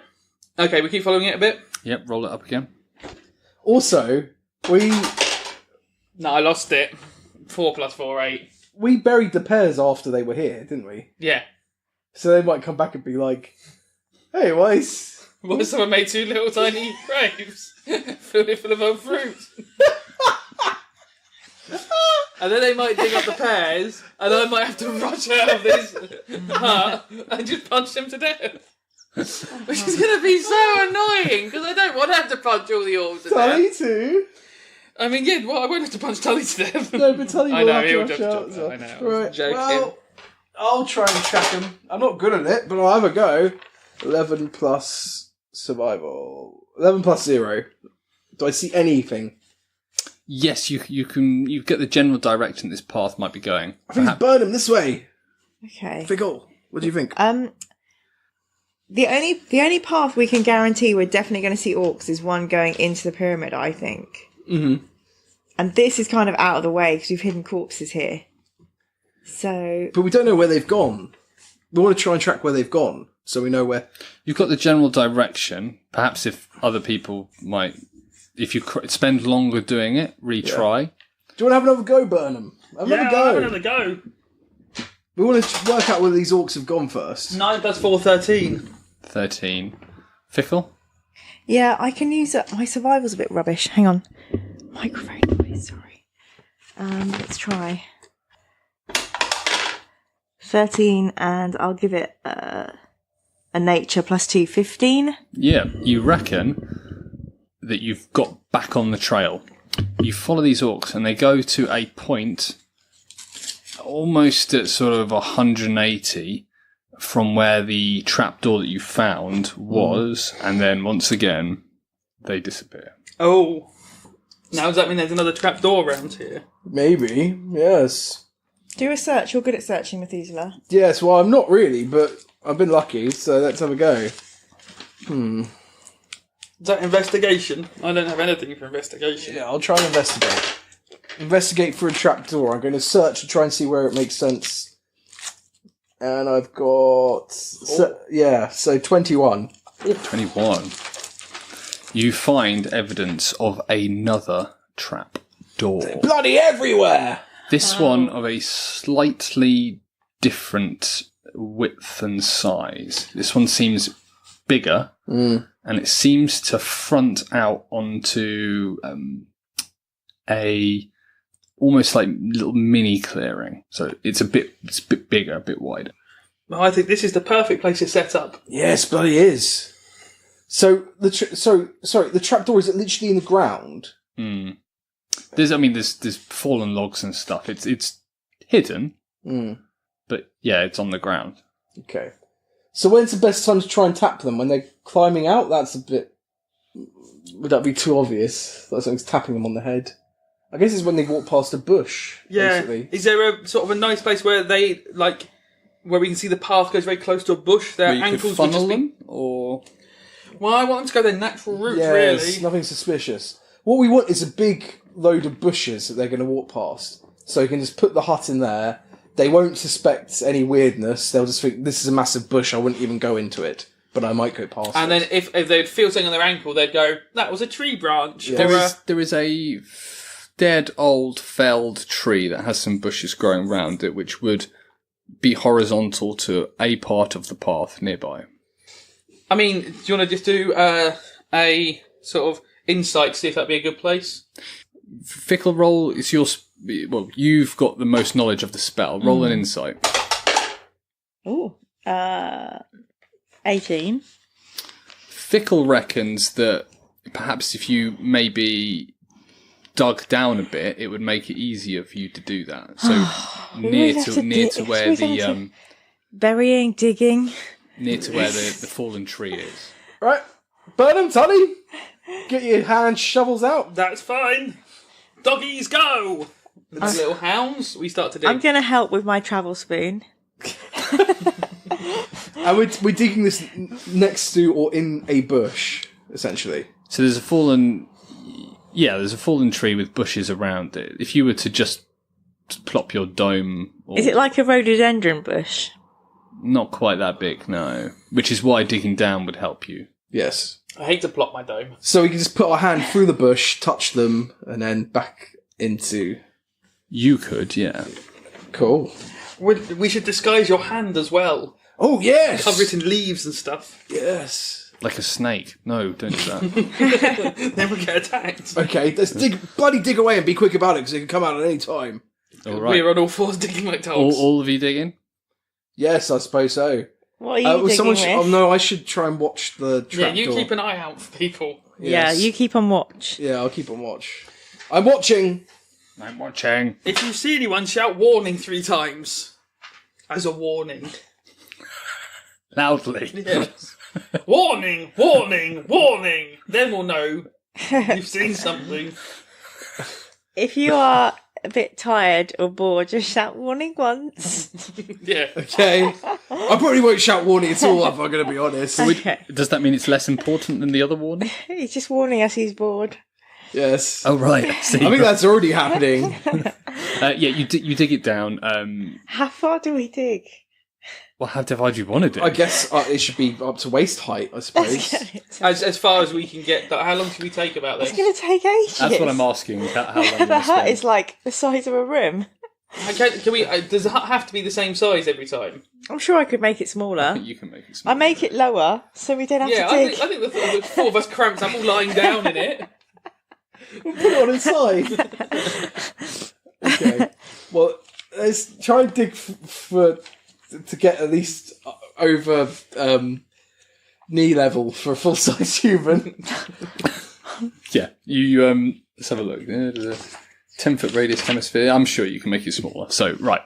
Okay, we keep following it a bit. Yep, roll it up again. Also, we... No, I lost it. 4 plus 4, 8. We buried the pears after they were here, didn't we? Yeah. So they might come back and be like, "Hey, Weiss." What if someone made 2 little tiny graves? Filled it full of old fruit. And then they might dig up the pears, and I might have to rush out of this hut and just punch them to death. Which is going to be so annoying, because I don't want to have to punch all the orcs to Tully death. too. I mean, yeah, well, I won't have to punch Tully to death. No, but Tully I will know, have to he'll rush just out. jump out, I know, I was Right, joking. well, I'll try and track him. I'm not good at it, but I'll have a go. 11 plus survival. 11 plus 0. Do I see anything? Yes, you get the general direction this path might be going. I think it's Bernum this way. Okay. Fickle, what do you think? The only path we can guarantee we're definitely going to see orcs is one going into the pyramid, I think. Mm-hmm. And this is kind of out of the way because we've hidden corpses here. So, But we don't know where they've gone. We want to try and track where they've gone, so we know where. You've got the general direction. Perhaps if other people might, if you spend longer doing it, retry. Do you want to have another go, Burnham? Have Yeah, another I'll go. have another go. We want to work out where these orcs have gone first. 9 plus 4, 13. 13. Fickle? yeah, I can use it. My survival's a bit rubbish. Hang on. Microphone, please, sorry. Let's try. 13, and I'll give it a nature plus 2, 15. Yeah, you reckon that you've got back on the trail. You follow these orcs and they go to a point almost at sort of 180 from where the trapdoor that you found was, and then once again, they disappear. Oh. Now does that mean there's another trapdoor around here? Maybe, yes. Do a search. You're good at searching, Methuzala. Yes, well, I'm not really, but I've been lucky, so let's have a go. Is that investigation? I don't have anything for investigation. Yeah, I'll try and investigate. Investigate for a trapdoor. I'm going to search to try and see where it makes sense. And I've got... So 21. 21. You find evidence of another trap door. Bloody everywhere! This one of a slightly different width and size. This one seems bigger, and it seems to front out onto a almost like little mini clearing. So it's a bit bigger, a bit wider. Well, I think this is the perfect place to set up. Yes, bloody is. So the trapdoor is literally in the ground. There's fallen logs and stuff. It's hidden, but yeah, it's on the ground. Okay. So when's the best time to try and tap them? When they're climbing out? That's a bit... Would that be too obvious? That something's tapping them on the head? I guess it's when they walk past a bush, Yeah. basically. Is there a sort of a nice place where they, like, where we can see the path goes very close to a bush? Their Where you could ankles would just funnel be... them, or Well, I want them to go their natural route, Yes, really. nothing suspicious. What we want is a big load of bushes that they're going to walk past. So you can just put the hut in there. They won't suspect any weirdness. They'll just think, this is a massive bush, I wouldn't even go into it. But I might go past And it. then if they'd feel something on their ankle, they'd go, that was a tree branch. Yeah. Or there is a dead old felled tree that has some bushes growing around it, which would be horizontal to a part of the path nearby. I mean, do you want to just do a sort of insight to see if that'd be a good place? Fickle, roll is your... Well, you've got the most knowledge of the spell. Roll an insight. Oh, 18. Fickle reckons that perhaps if you maybe dug down a bit, it would make it easier for you to do that. So near to where the Burying, digging. near to where the fallen tree is. Right, Burnham, Tully, get your hand shovels out. That's fine. Doggies, go! The little hounds, we start to dig. I'm going to help with my travel spoon. And we're digging this next to or in a bush, essentially. So there's a fallen tree with bushes around it. If you were to just plop your dome, or Is it like a rhododendron bush? not quite that big, no. Which is why digging down would help you. Yes. I hate to plot my dome. So we can just put our hand through the bush, touch them, and then back into You could, yeah. Cool. We should disguise your hand as well. Oh, yes! Cover it in leaves and stuff. Yes. Like a snake. No, don't do that. Then we'll get attacked. Okay, let's dig away and be quick about it, because it can come out at any time. All right. We're on all fours digging like dogs. All of you digging? Yes, I suppose so. What are you digging with? Oh, no, I should try and watch the trapdoor. Yeah, you keep an eye out for people. Yeah, Yes. you keep on watch. Yeah, I'll keep on watch. I'm watching! I'm watching. If you see anyone, shout warning 3 times. As a warning. Loudly. Yes. Warning, warning, warning. Then we'll know you've seen something. If you are a bit tired or bored, just shout warning once. Yeah. Okay. I probably won't shout warning at all, if I'm going to be honest. Okay. Does that mean it's less important than the other warning? He's just warning us he's bored. Yes. Oh, right. I see. I think that's already happening. Yeah, you dig it down. How far do we dig? Well, how far do you want to do? I guess it should be up to waist height, I suppose. As far as we can get. How long should we take about this? It's going to take ages. That's what I'm asking. How long The you hut spend. is like the size of a room. Can we? Does the hut have to be the same size every time? I'm sure I could make it smaller. You can make it I small. make it lower so we don't have Yeah, to dig. I think the 4 of us cramped up all lying down in it. Put it on inside. Okay. Well, let's try and dig to get at least over knee level for a full-size human. Yeah, you let's have a look. There's a 10-foot radius hemisphere. I'm sure you can make it smaller. So, right.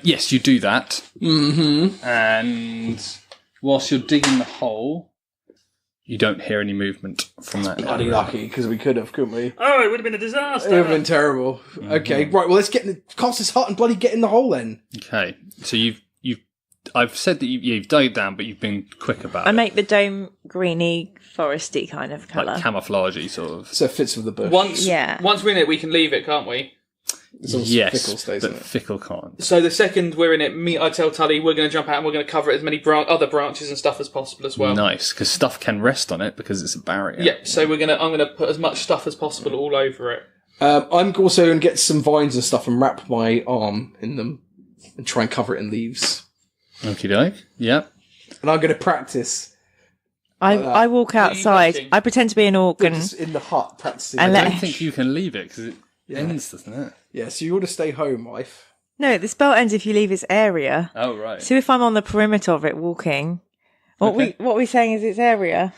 Yes, you do that. Mm-hmm. And whilst you're digging the hole, you don't hear any movement from that Bloody area. lucky, because we could have, couldn't we? Oh, it would have been a disaster. It would have been terrible. Okay, right, well, let's cast this hut and bloody get in the hole then. Okay, so I've said that you've dug it down, but you've been quick about I it. make the dome greeny, foresty kind of colour. Like camouflagey, sort of. So it fits with the bush. Once we're in it, we can leave it, can't we? As long as Yes, Fickle stays but in it. Fickle can't. So the second we're in it, I tell Tully we're going to jump out and we're going to cover it as many other branches and stuff as possible as well. Nice, because stuff can rest on it because it's a barrier. Yeah, so I'm going to put as much stuff as possible all over it. I'm also going to get some vines and stuff and wrap my arm in them and try and cover it in leaves. Okie doke. Yep. And I'm going to practice I walk outside. touching? I pretend to be an orc and just in the hut, practicing. And I let- don't think you can leave it because it ends, doesn't it? Yeah, so you ought to stay home, wife. no, the spell ends if you leave its area. Oh, right. So if I'm on the perimeter of it walking, what we're saying is its area.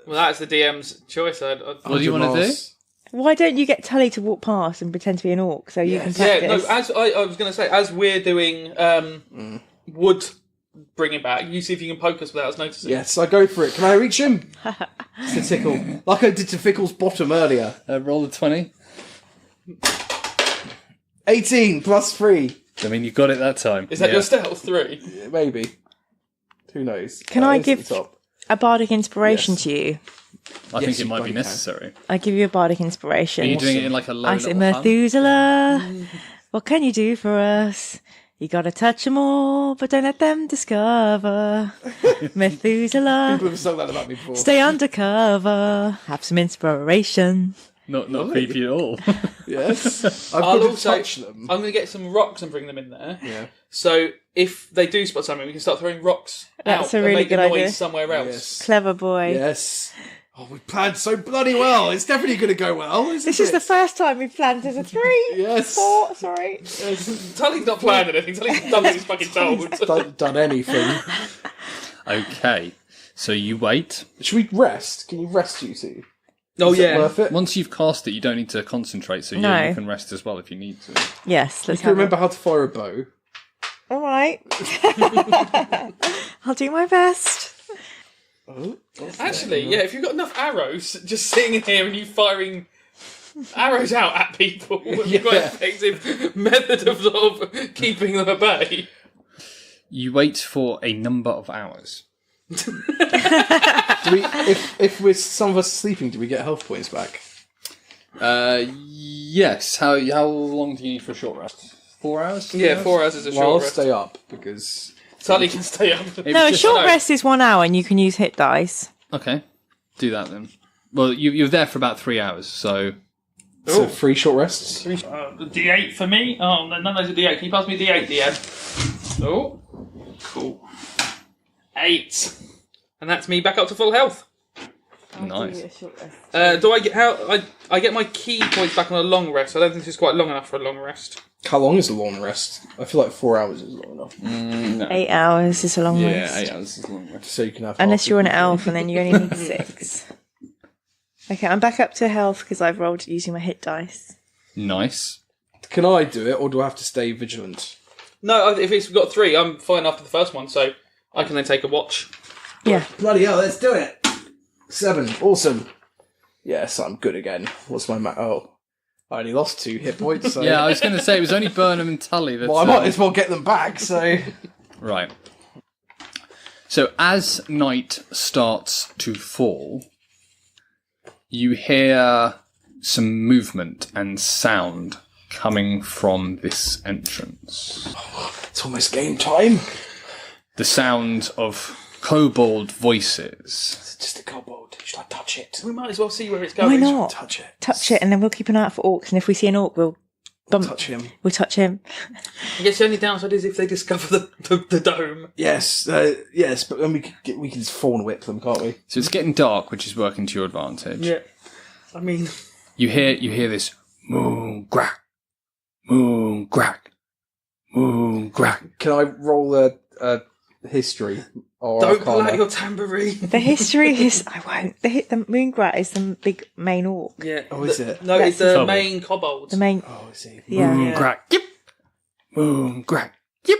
Well, that's the DM's choice. What do you want to do? Miles. Why don't you get Tully to walk past and pretend to be an orc so you can Yeah, practice? no, as I was going to say, as we're doing wood bringing back, you see if you can poke us without us noticing. Yes, I go for it. Can I reach him? To tickle. Like I did to Fickle's bottom earlier. Roll a 20. 18 plus 3. I mean, you got it that time. Is that Yeah. your stealth 3? Yeah, maybe. Who knows? Can I it's at give the top. a bardic inspiration Yes. to you? I Yes, think it you might be bloody necessary. I give you a bardic inspiration. Are you doing it in like a low I say, little hum? Methuselah, what can you do for us? You gotta touch them all, but don't let them discover. Methuselah, People have sung that about me before. stay undercover. Have some inspiration. Not creepy at all. Yes. I've I'll got to also, touch them. I'm going to get some rocks and bring them in there. Yeah. So if they do spot something, we can start throwing rocks That's out a really and make good a noise idea. somewhere else. Yes. Clever boy. Yes. Oh, we planned so bloody well. It's definitely going to go well, isn't This is it? the first time we've planned as a 3. Yes. 4, sorry. Tully's not planned anything. Tully's done what he's fucking told. Done anything. Okay. So you wait. Should we rest? Can you rest, you two? Oh Is it yeah. worth it? Once you've cast it, you don't need to concentrate, so No. you can rest as well if you need to. Yes, let's You can have remember how to fire a bow. All right. I'll do my best. Oh, Actually, yeah. If you've got enough arrows, just sitting in here and you firing arrows out at people would be quite Yeah. effective method of sort of keeping them at bay. You wait for a number of hours. Do we, if we're some of us sleeping, do we get health points back? Yes. How long do you need for a short rest? 4 hours? Yeah, 4 hours is a Well, I'll short rest. stay up because Tully can stay up. No, a just- short rest is 1 hour and you can use hit dice. Okay. Do that then. Well, you're there for about 3 hours, so So 3 short rests. The D8 for me. Oh, none of those are D8. Can you pass me D8, DM? Oh, cool. 8, and that's me back up to full health. Nice. Do I get I get my key points back on a long rest? I don't think this is quite long enough for a long rest. How long is a long rest? I feel like 4 hours is long enough. No. 8 hours is a long rest. 8 hours is a long rest. So you can have. Unless you're an elf and then you only need 6. Okay, I'm back up to health because I've rolled using my hit dice. Nice. Can I do it, or do I have to stay vigilant? No, if it's got 3, I'm fine after the first one, so I can then take a watch. Yeah. Bloody hell, let's do it. 7, awesome. Yes, I'm good again. What's my Oh, I only lost 2 hit points. So. Yeah, I was going to say, it was only Burnham and Tully that... Well, I might as well get them back, so... Right. So as night starts to fall, you hear some movement and sound coming from this entrance. It's almost game time. The sound of kobold voices. It's just a kobold. Should I touch it? We might as well see where it's Why going. not? Touch it. Touch it and then we'll keep an eye out for orcs, and if we see an orc, we'll bump. Touch him. We'll touch him. I guess the only downside is if they discover the dome. Yes, yes, but then we can just fawn whip them, can't we? So it's getting dark, which is working to your advantage. Yeah. I mean... You hear this moon crack, moon crack, moon crack. Can I roll a history? Or Don't pull Arcana? out your tambourine. The history is... I won't. The Moongrat is the big main orc. Yeah. Oh, is it? No, That's it's the Kobold. main kobold. The main... Oh, I see. Yeah. Moon Yeah. crack, yip. Moon crack, yip.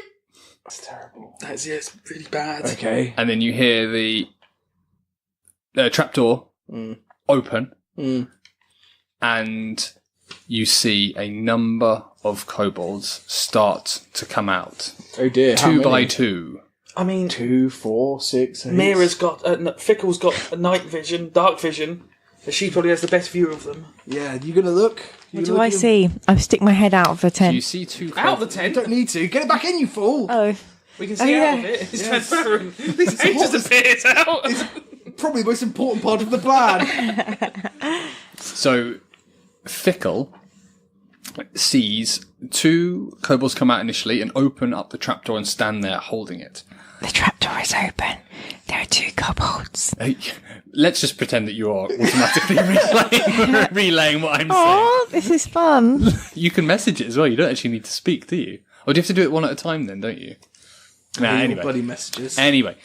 That's terrible. It's really bad. Okay. And then you hear the trapdoor open, and you see a number of kobolds start to come out. Oh dear. How 2 many? by 2. I mean, 2, 4, 6, 8. Mira's got... Fickle's got a night vision, dark vision, so she probably has the best view of them. Yeah, you gonna look? What do I see? I stick my head out of the So tent. you see 2 Out the kobolds. tent? Don't need to. Get it back in, you fool! Oh. We can see out of it. It's transparent. This thing just appears out. Probably the most important part of the plan. So Fickle sees 2 kobolds come out initially and open up the trapdoor and stand there holding it. The trapdoor is open. There are 2 kobolds. Let's just pretend that you are automatically relaying what I'm saying. Oh, this is fun. You can message it as well. You don't actually need to speak, do you? Or do you have to do it one at a time then, don't you? Nah, anyway. Bloody messages. Anyway,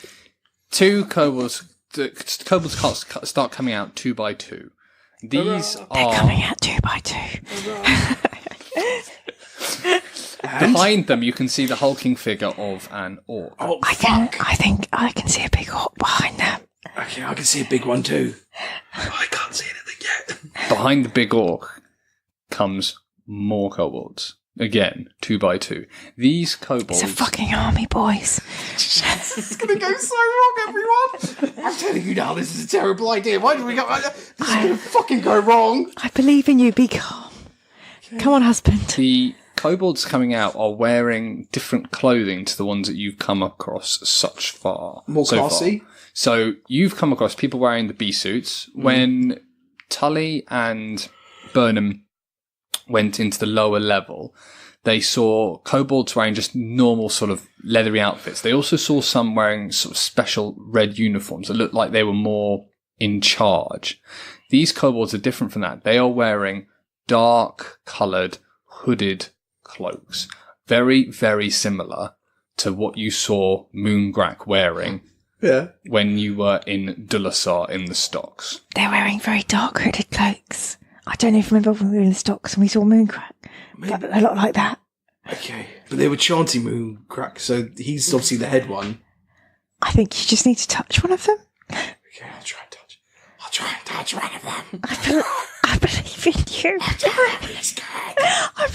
2 kobolds. The kobolds start coming out 2 by 2. These are Coming out 2 by 2. behind them. You can see the hulking figure of an orc. Oh, I think I can see a big orc behind them. okay, I can see a big one too. I can't see anything yet. Behind the big orc comes more kobolds. Again, 2 by 2. These kobolds. It's a fucking army, boys. It's gonna go so wrong, everyone. I'm telling you now, this is a terrible idea. Why did we go? This is gonna fucking go wrong. I believe in you. Be calm. Come on, husband. The kobolds coming out are wearing different clothing to the ones that you've come across such far. More so classy? far. So you've come across people wearing the bee suits. When Tully and Burnham went into the lower level, they saw kobolds wearing just normal sort of leathery outfits. They also saw some wearing sort of special red uniforms that looked like they were more in charge. These kobolds are different from that. They are wearing dark coloured hooded cloaks. Very, very similar to what you saw Moongrak wearing when you were in Dulasar in the stocks. They're wearing very dark hooded cloaks. I don't even remember when we were in the stocks and we saw Mooncrack. But a lot like that. Okay, but they were chanting Mooncrack, so he's obviously the head one. I think you just need to touch one of them. Okay, I'll try and touch. I'll try and touch one of them. I believe in you. I'm scared. I'm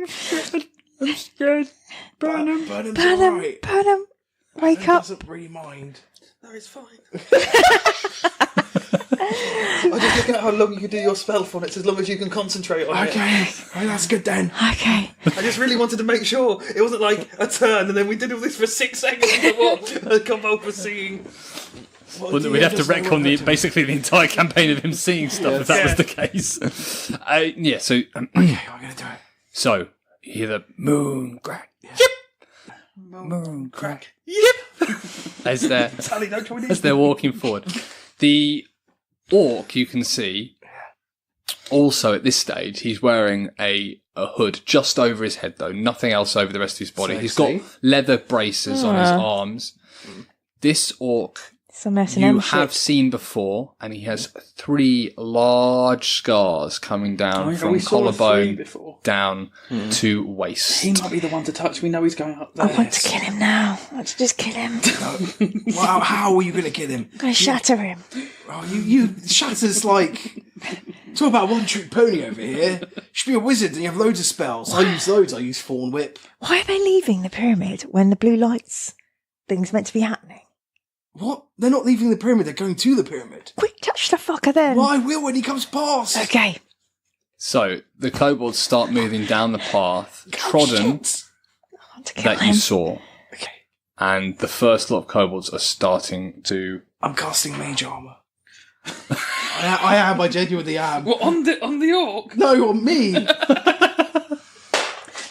scared. I'm scared. Burnham. Burnham's Burnham, alright. Burnham, wake He up. doesn't really mind. No, it's fine. I just look at how long you can do your spell for, and it's as long as you can concentrate on it. Okay, oh, that's good then. Okay. I just really wanted to make sure it wasn't like a turn, and then we did all this for 6 seconds of what a kobold was seeing. Well, we'd have to retcon basically the entire campaign of him seeing stuff if that was the case. So Okay, I'm gonna do it. So you hear the moon crack. Yep. Moon crack. Yep. As they're walking forward, the orc you can see. Also, at this stage, he's wearing a hood just over his head, though nothing else over the rest of his body. He's got leather braces on his arms. This orc Some you S&M have shit. seen before, and he has 3 large scars coming down from we saw 3 collarbone before. down to waist. He might be the one to touch. We know he's going up there. I want to kill him now. I want to just kill him. Wow, how are you gonna kill him? I'm going to shatter him. Oh, you Shatter's like... Talk about one-trick pony over here. You should be a wizard and you have loads of spells. I use loads. I use Thorn Whip. Why are they leaving the pyramid when the blue lights thing's meant to be happening? What? They're not leaving the pyramid. They're going to the pyramid. Quick, touch the fucker then. Well, I will when he comes past. Okay. So the kobolds start moving down the path, trodden, I want to kill that you him. saw. Okay. And the first lot of kobolds are starting to... I'm casting mage armor. I am. I genuinely am. Well, on the orc. No, on me.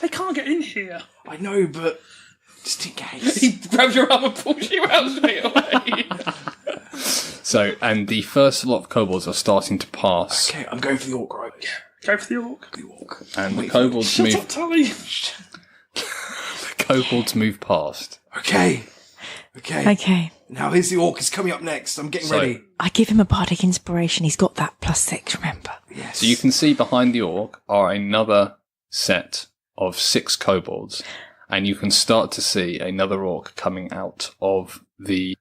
They can't get in here. I know, but just in case. He grabs your arm and pulls you out straight away. So, and the first lot of kobolds are starting to pass. Okay, I'm going for the orc, right? Go for the orc. The orc. And the kobolds Shut up, Tully. kobolds move past. Okay. Okay. Now here's the orc. He's coming up next. I'm getting So- ready. I give him a bardic inspiration. He's got that +6, remember? Yes. So you can see behind the orc are another set of 6 kobolds, and you can start to see another orc coming out of the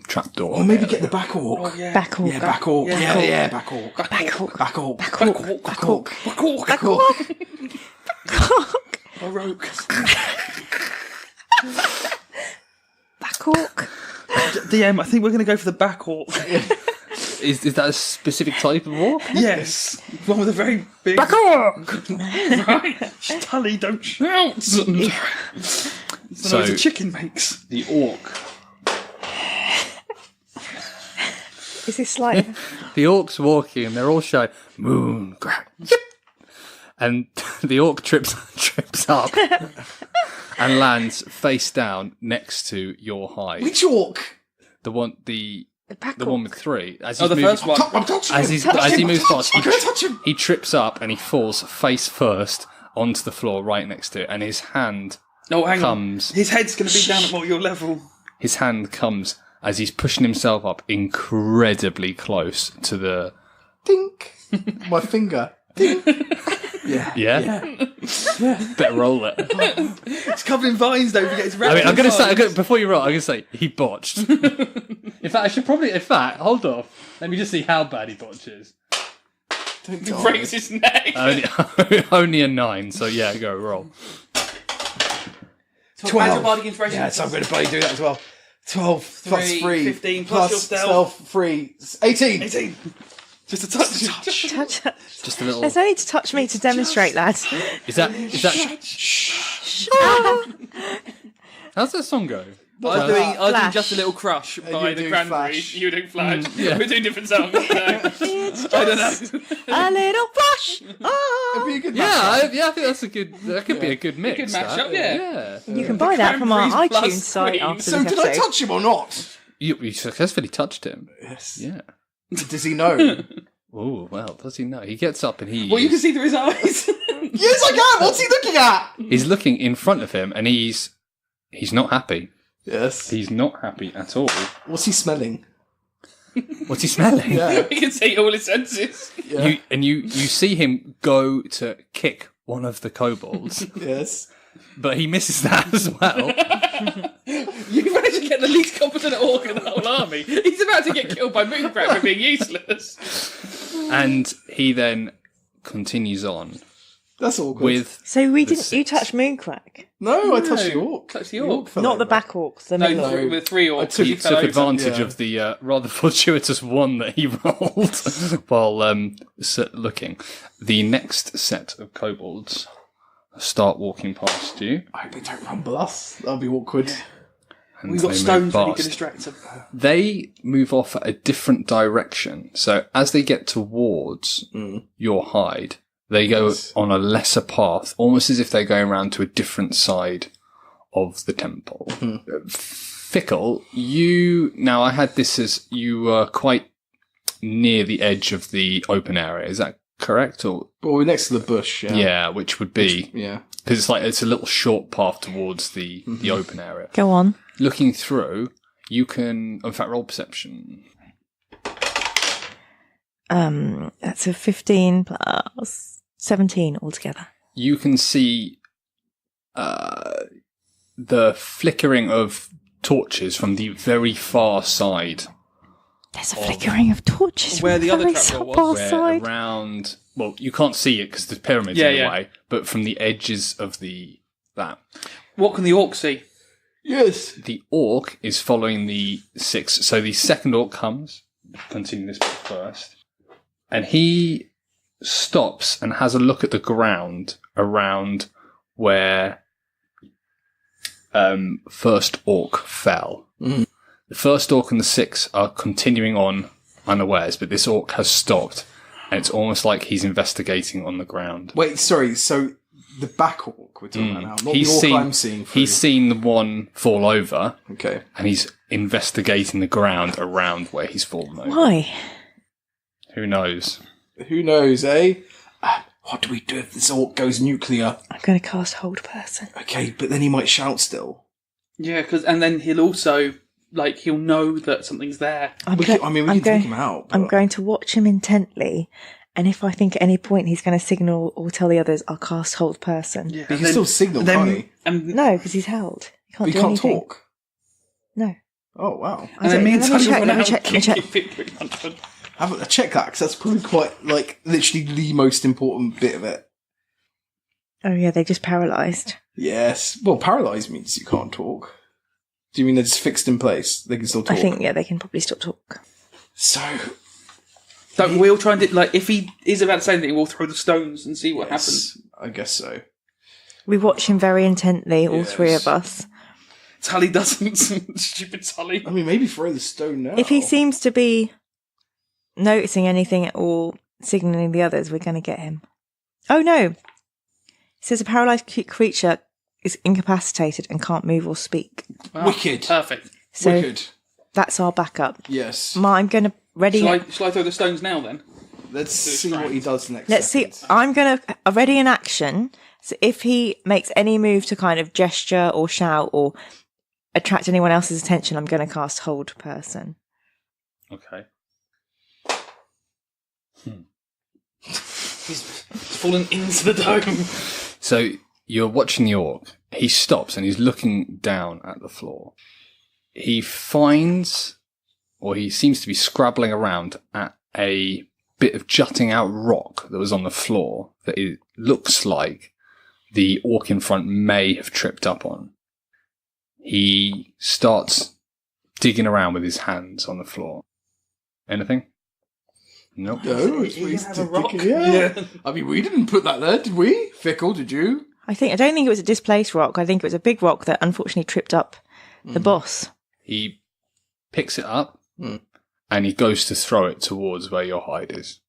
trapdoor. Or maybe get the back orc. Oh, yeah. Back orc. Yeah, back orc. Yeah. Yeah, back orc. Back orc. Back orc. Back orc. Back orc. Back orc. Back orc. Baroque. Back orc. DM, I think we're going to go for the back orc. Is that a specific type of orc? Yes. One with a very big... Back orc. Right. Tully, don't shout. It's the noise a chicken makes. The orc. Is this like... The orc's walking, and they're all shouting, "Moon crack!" Yep. And the orc trips up and lands face down next to your hide. Which orc? The one with 3. As Oh, the first one. I'm touching him. As he moves past, I'm going to touch him. he trips up and he falls face first onto the floor right next to it, and his hand No, hang comes. on. His head's going to be down at more your level. His hand comes as he's pushing himself up incredibly close to the. Dink. My finger. Dink. Yeah. Yeah. Better roll it. It's covered in vines, though. If you get his I mean, I'm going to say vines. before you roll, I'm going to say he botched. In fact, I should probably. In fact, hold off. Let me just see how bad he botches. Don't He die. breaks his neck. Only a 9. So yeah, go roll. 12. Bardic Inspiration. Yes, I'm going to bloody do that as well. 12 plus 3, 3. 15 plus your stealth. Stealth 3. 18. 18. Just a touch. touch. Just a little. There's only to touch me to demonstrate, lads. Is that? How's that song go? I was doing Flash. Just a Little Crush by you're the doing Cranberries. Flash. You were doing Flash. yeah. We're doing different songs. So. It's I don't just know. a little flash. Oh. It'd be a good Yeah, matchup. I think that's a good. That could be a good mix. Good mashup, that. yeah. You can buy that from our Cranberries plus iTunes site Queen. after So this did I episode. touch him or not? You successfully touched him. Yes. Yeah. Does he know? Oh well, does he know? He gets up and he. Well, you can see through his eyes. Yes, I can. What's he looking at? He's looking in front of him, and he's not happy. Yes. He's not happy at all. What's he smelling? What's he smelling? Yeah. You can see all his senses. Yeah. You see him go to kick one of the kobolds, Yes. but he misses that as well. You managed to get the least competent orc in the whole army. He's about to get killed by Mooncrack for being useless. And he then continues on That's awkward. with So we The didn't. You 6. touched Mooncrack, No, I touched the orc. Touch the orc. fell not the over. back orcs. The No, middle orc. No. with 3 orcs. I took- he you fell took over. advantage yeah. of the rather fortuitous 1 that he rolled while looking. The next set of kobolds start walking past you. I hope they don't rumble us. That'll be awkward. And We've got they move stones ready to fast. distract them. They move off at a different direction. So as they get towards your hide, they go on a lesser path, almost as if they're going around to a different side of the temple. Fickle, now I had this as you were quite near the edge of the open area. Is that correct? Or Well, we're next to the bush. Yeah. yeah, which would be Yeah. because it's a little short path towards the open area. Go on. Looking through, you can, in fact, roll perception. That's a 15 plus 17 altogether. You can see the flickering of torches from the very far side. There's a flickering of torches Where from the other very trapdoor was, far Where side. around, well, you can't see it because the pyramid's Yeah, in the yeah. way, but from the edges of that. What can the orc see? Yes. The orc is following the 6. So the second orc comes, continue this bit first, and he stops and has a look at the ground around where first orc fell. The first orc and the 6 are continuing on unawares, but this orc has stopped, and it's almost like he's investigating on the ground. Wait, sorry. So the back orc we're talking about now, not the orc I'm seeing. Through. He's seen the one fall over, Okay. and he's investigating the ground around where he's fallen over. Why? Who knows? Who knows, eh? What do we do if this orc goes nuclear? I'm going to cast Hold Person. Okay, but then he might shout still. Yeah, and then he'll also, he'll know that something's there. We can take him out. I'm but- going to watch him intently, and if I think at any point he's going to signal or tell the others, I'll cast Hold Person. Yeah, He can still signal, can't he? And No, because he's held. He can't But he do can't anything. talk. No. Oh, wow. and then me and Tony let run me out check. Check that, because that's probably quite, literally the most important bit of it. Oh yeah, they just paralysed. Yes. Well, paralysed means you can't talk. Do you mean they're just fixed in place? They can still talk? I think, yeah, they can probably stop talk. So, So we'll try and do, if he is about to say anything, we'll throw the stones and see what happens. I guess so. We watch him very intently, all Yes. three of us. Tully doesn't. Stupid Tully. I mean, maybe throw the stone now. If he seems to be noticing anything at all, signalling the others, we're going to get him. Oh no! It says a paralysed creature is incapacitated and can't move or speak. Wow, Wicked. Perfect. So Wicked. that's our backup. Yes. I'm going to ready. Shall I throw the stones now then? Let's see what he does next. Let's see. I'm going to ready an action. So if he makes any move to kind of gesture or shout or attract anyone else's attention, I'm going to cast Hold Person. Okay. He's fallen into the dome. So you're watching the orc. He stops and he's looking down at the floor. He finds, or he seems to be scrabbling around at a bit of jutting out rock that was on the floor that it looks like the orc in front may have tripped up on. He starts digging around with his hands on the floor. Anything? Nope. No, have a rock? Yeah. I mean, we didn't put that there, did we? Fickle, did you? I don't think it was a displaced rock. I think it was a big rock that unfortunately tripped up the boss. He picks it up and he goes to throw it towards where your hide is.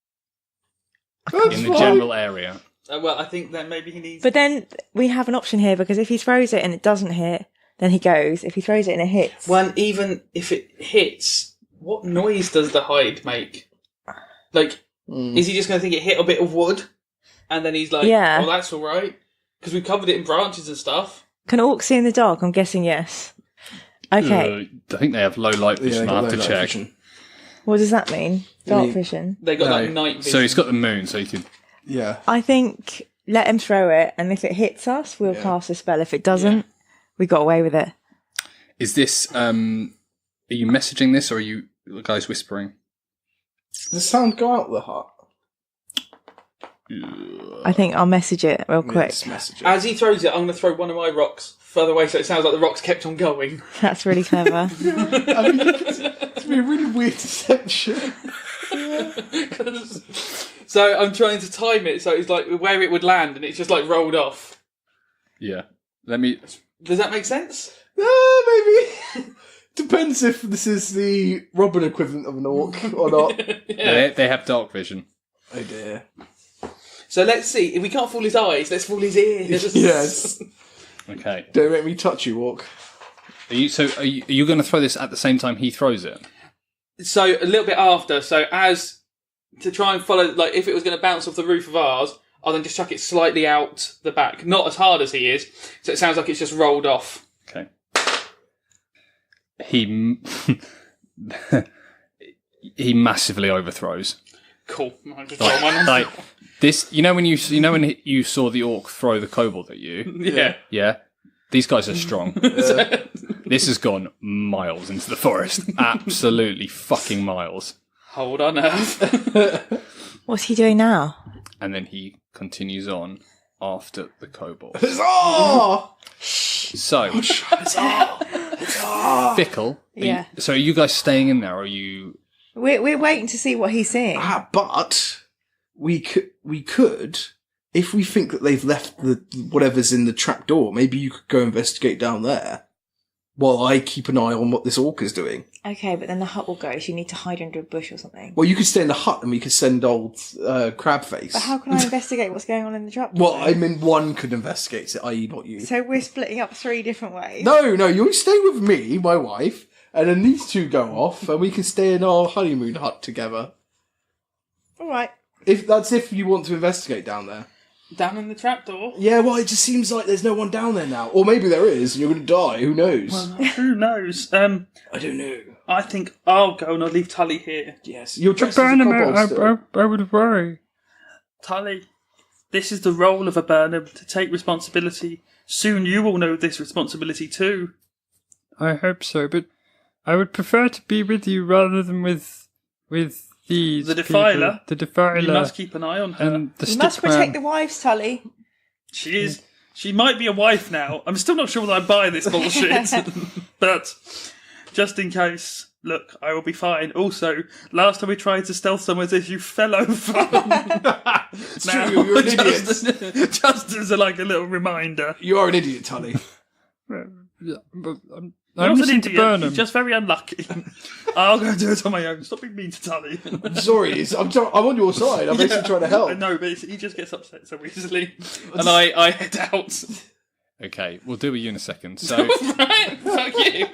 That's In the fine. general area. Well, I think that maybe he needs. But then we have an option here because if he throws it and it doesn't hit, then he goes. If he throws it and it hits, Well, even if it hits, what noise does the hide make? Is he just going to think it hit a bit of wood, and then he's like, Yeah. "Oh, that's all right," because we covered it in branches and stuff. can orcs see in the dark? I'm guessing yes. Okay. I think they have low light vision. I'll have to check. What does that mean? Dark mean- vision. They got No. night vision. So he's got the moon, so he could. Yeah. I think let him throw it, and if it hits us, we'll cast a spell. If it doesn't, we got away with it. Is this? Are you messaging this, or are you guys whispering? Does the sound go out the hut? I think I'll message it real quick. Yes, message it. As he throws it, I'm going to throw one of my rocks further away, so it sounds like the rocks kept on going. That's really clever. I mean, it's been a really weird deception. So I'm trying to time it so it's like where it would land, and it's just like rolled off. Yeah. Let me. Does that make sense? Maybe. depends if this is the Robin equivalent of an orc or not. They have dark vision. Oh dear. So let's see. If we can't fool his eyes, let's fool his ears. Yes. Okay. Don't make me touch you, orc. Are you going to throw this at the same time he throws it? So a little bit after. So as to try and follow, like if it was going to bounce off the roof of ours, I'll then just chuck it slightly out the back, not as hard as he is. So it sounds like it's just rolled off. Okay. He massively overthrows. Cool. I'll just roll mine on. Like this, when you saw the orc throw the kobold at you. Yeah. Yeah. These guys are strong. This has gone miles into the forest. Absolutely fucking miles. Hold on, Earth. What's he doing now? And then he continues on after the kobold. Huzzah! So, Fickle. Yeah. So are you guys staying in there, or are you... We're waiting to see what he's seeing. But we could, if we think that they've left the whatever's in the trapdoor, maybe you could go investigate down there while I keep an eye on what this orc is doing. Okay, but then the hut will go, so you need to hide under a bush or something. Well, you could stay in the hut and we could send old Crabface. But how can I investigate what's going on in the trap? Well, I mean, one could investigate it, i.e. not you. So we're splitting up 3 different ways? No, you stay with me, my wife, and then these two go off, and we can stay in our honeymoon hut together. Alright. If you want to investigate down there. Down in the trapdoor? Yeah, well, it just seems like there's no one down there now. Or maybe there is, and you're going to die. Who knows? Well, who knows? I don't know. I think I'll go and I'll leave Tully here. Yes, you're dressed as a Burnham, kobold still. I would worry. Tully, this is the role of a Burnham, to take responsibility. Soon you will know this responsibility too. I hope so, but I would prefer to be with you rather than with these The Defiler? people. The Defiler. You must keep an eye on her. and the You must stickman. protect the wives, Tully. She might be a wife now. I'm still not sure whether I buy this bullshit. But just in case, look, I will be fine. Also, last time we tried to stealth somewhere, you fell over. It's true, you're an idiot. Just as a little reminder. You are an idiot, Tully. Yeah, but I'm You're not an listening to idiot, Burnham. you're just very unlucky. I'll go and do it on my own. Stop being mean to Tully. I'm sorry, I'm on your side. I'm basically trying to help. I know, but he just gets upset so easily. And I head out. Okay, we'll do with you in a second. So, Right, fuck you.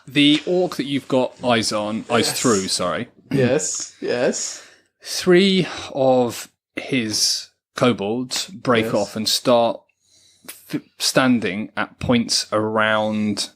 the orc that you've got eyes through, sorry. Yes. 3 of his kobolds break Yes. off and start standing at points around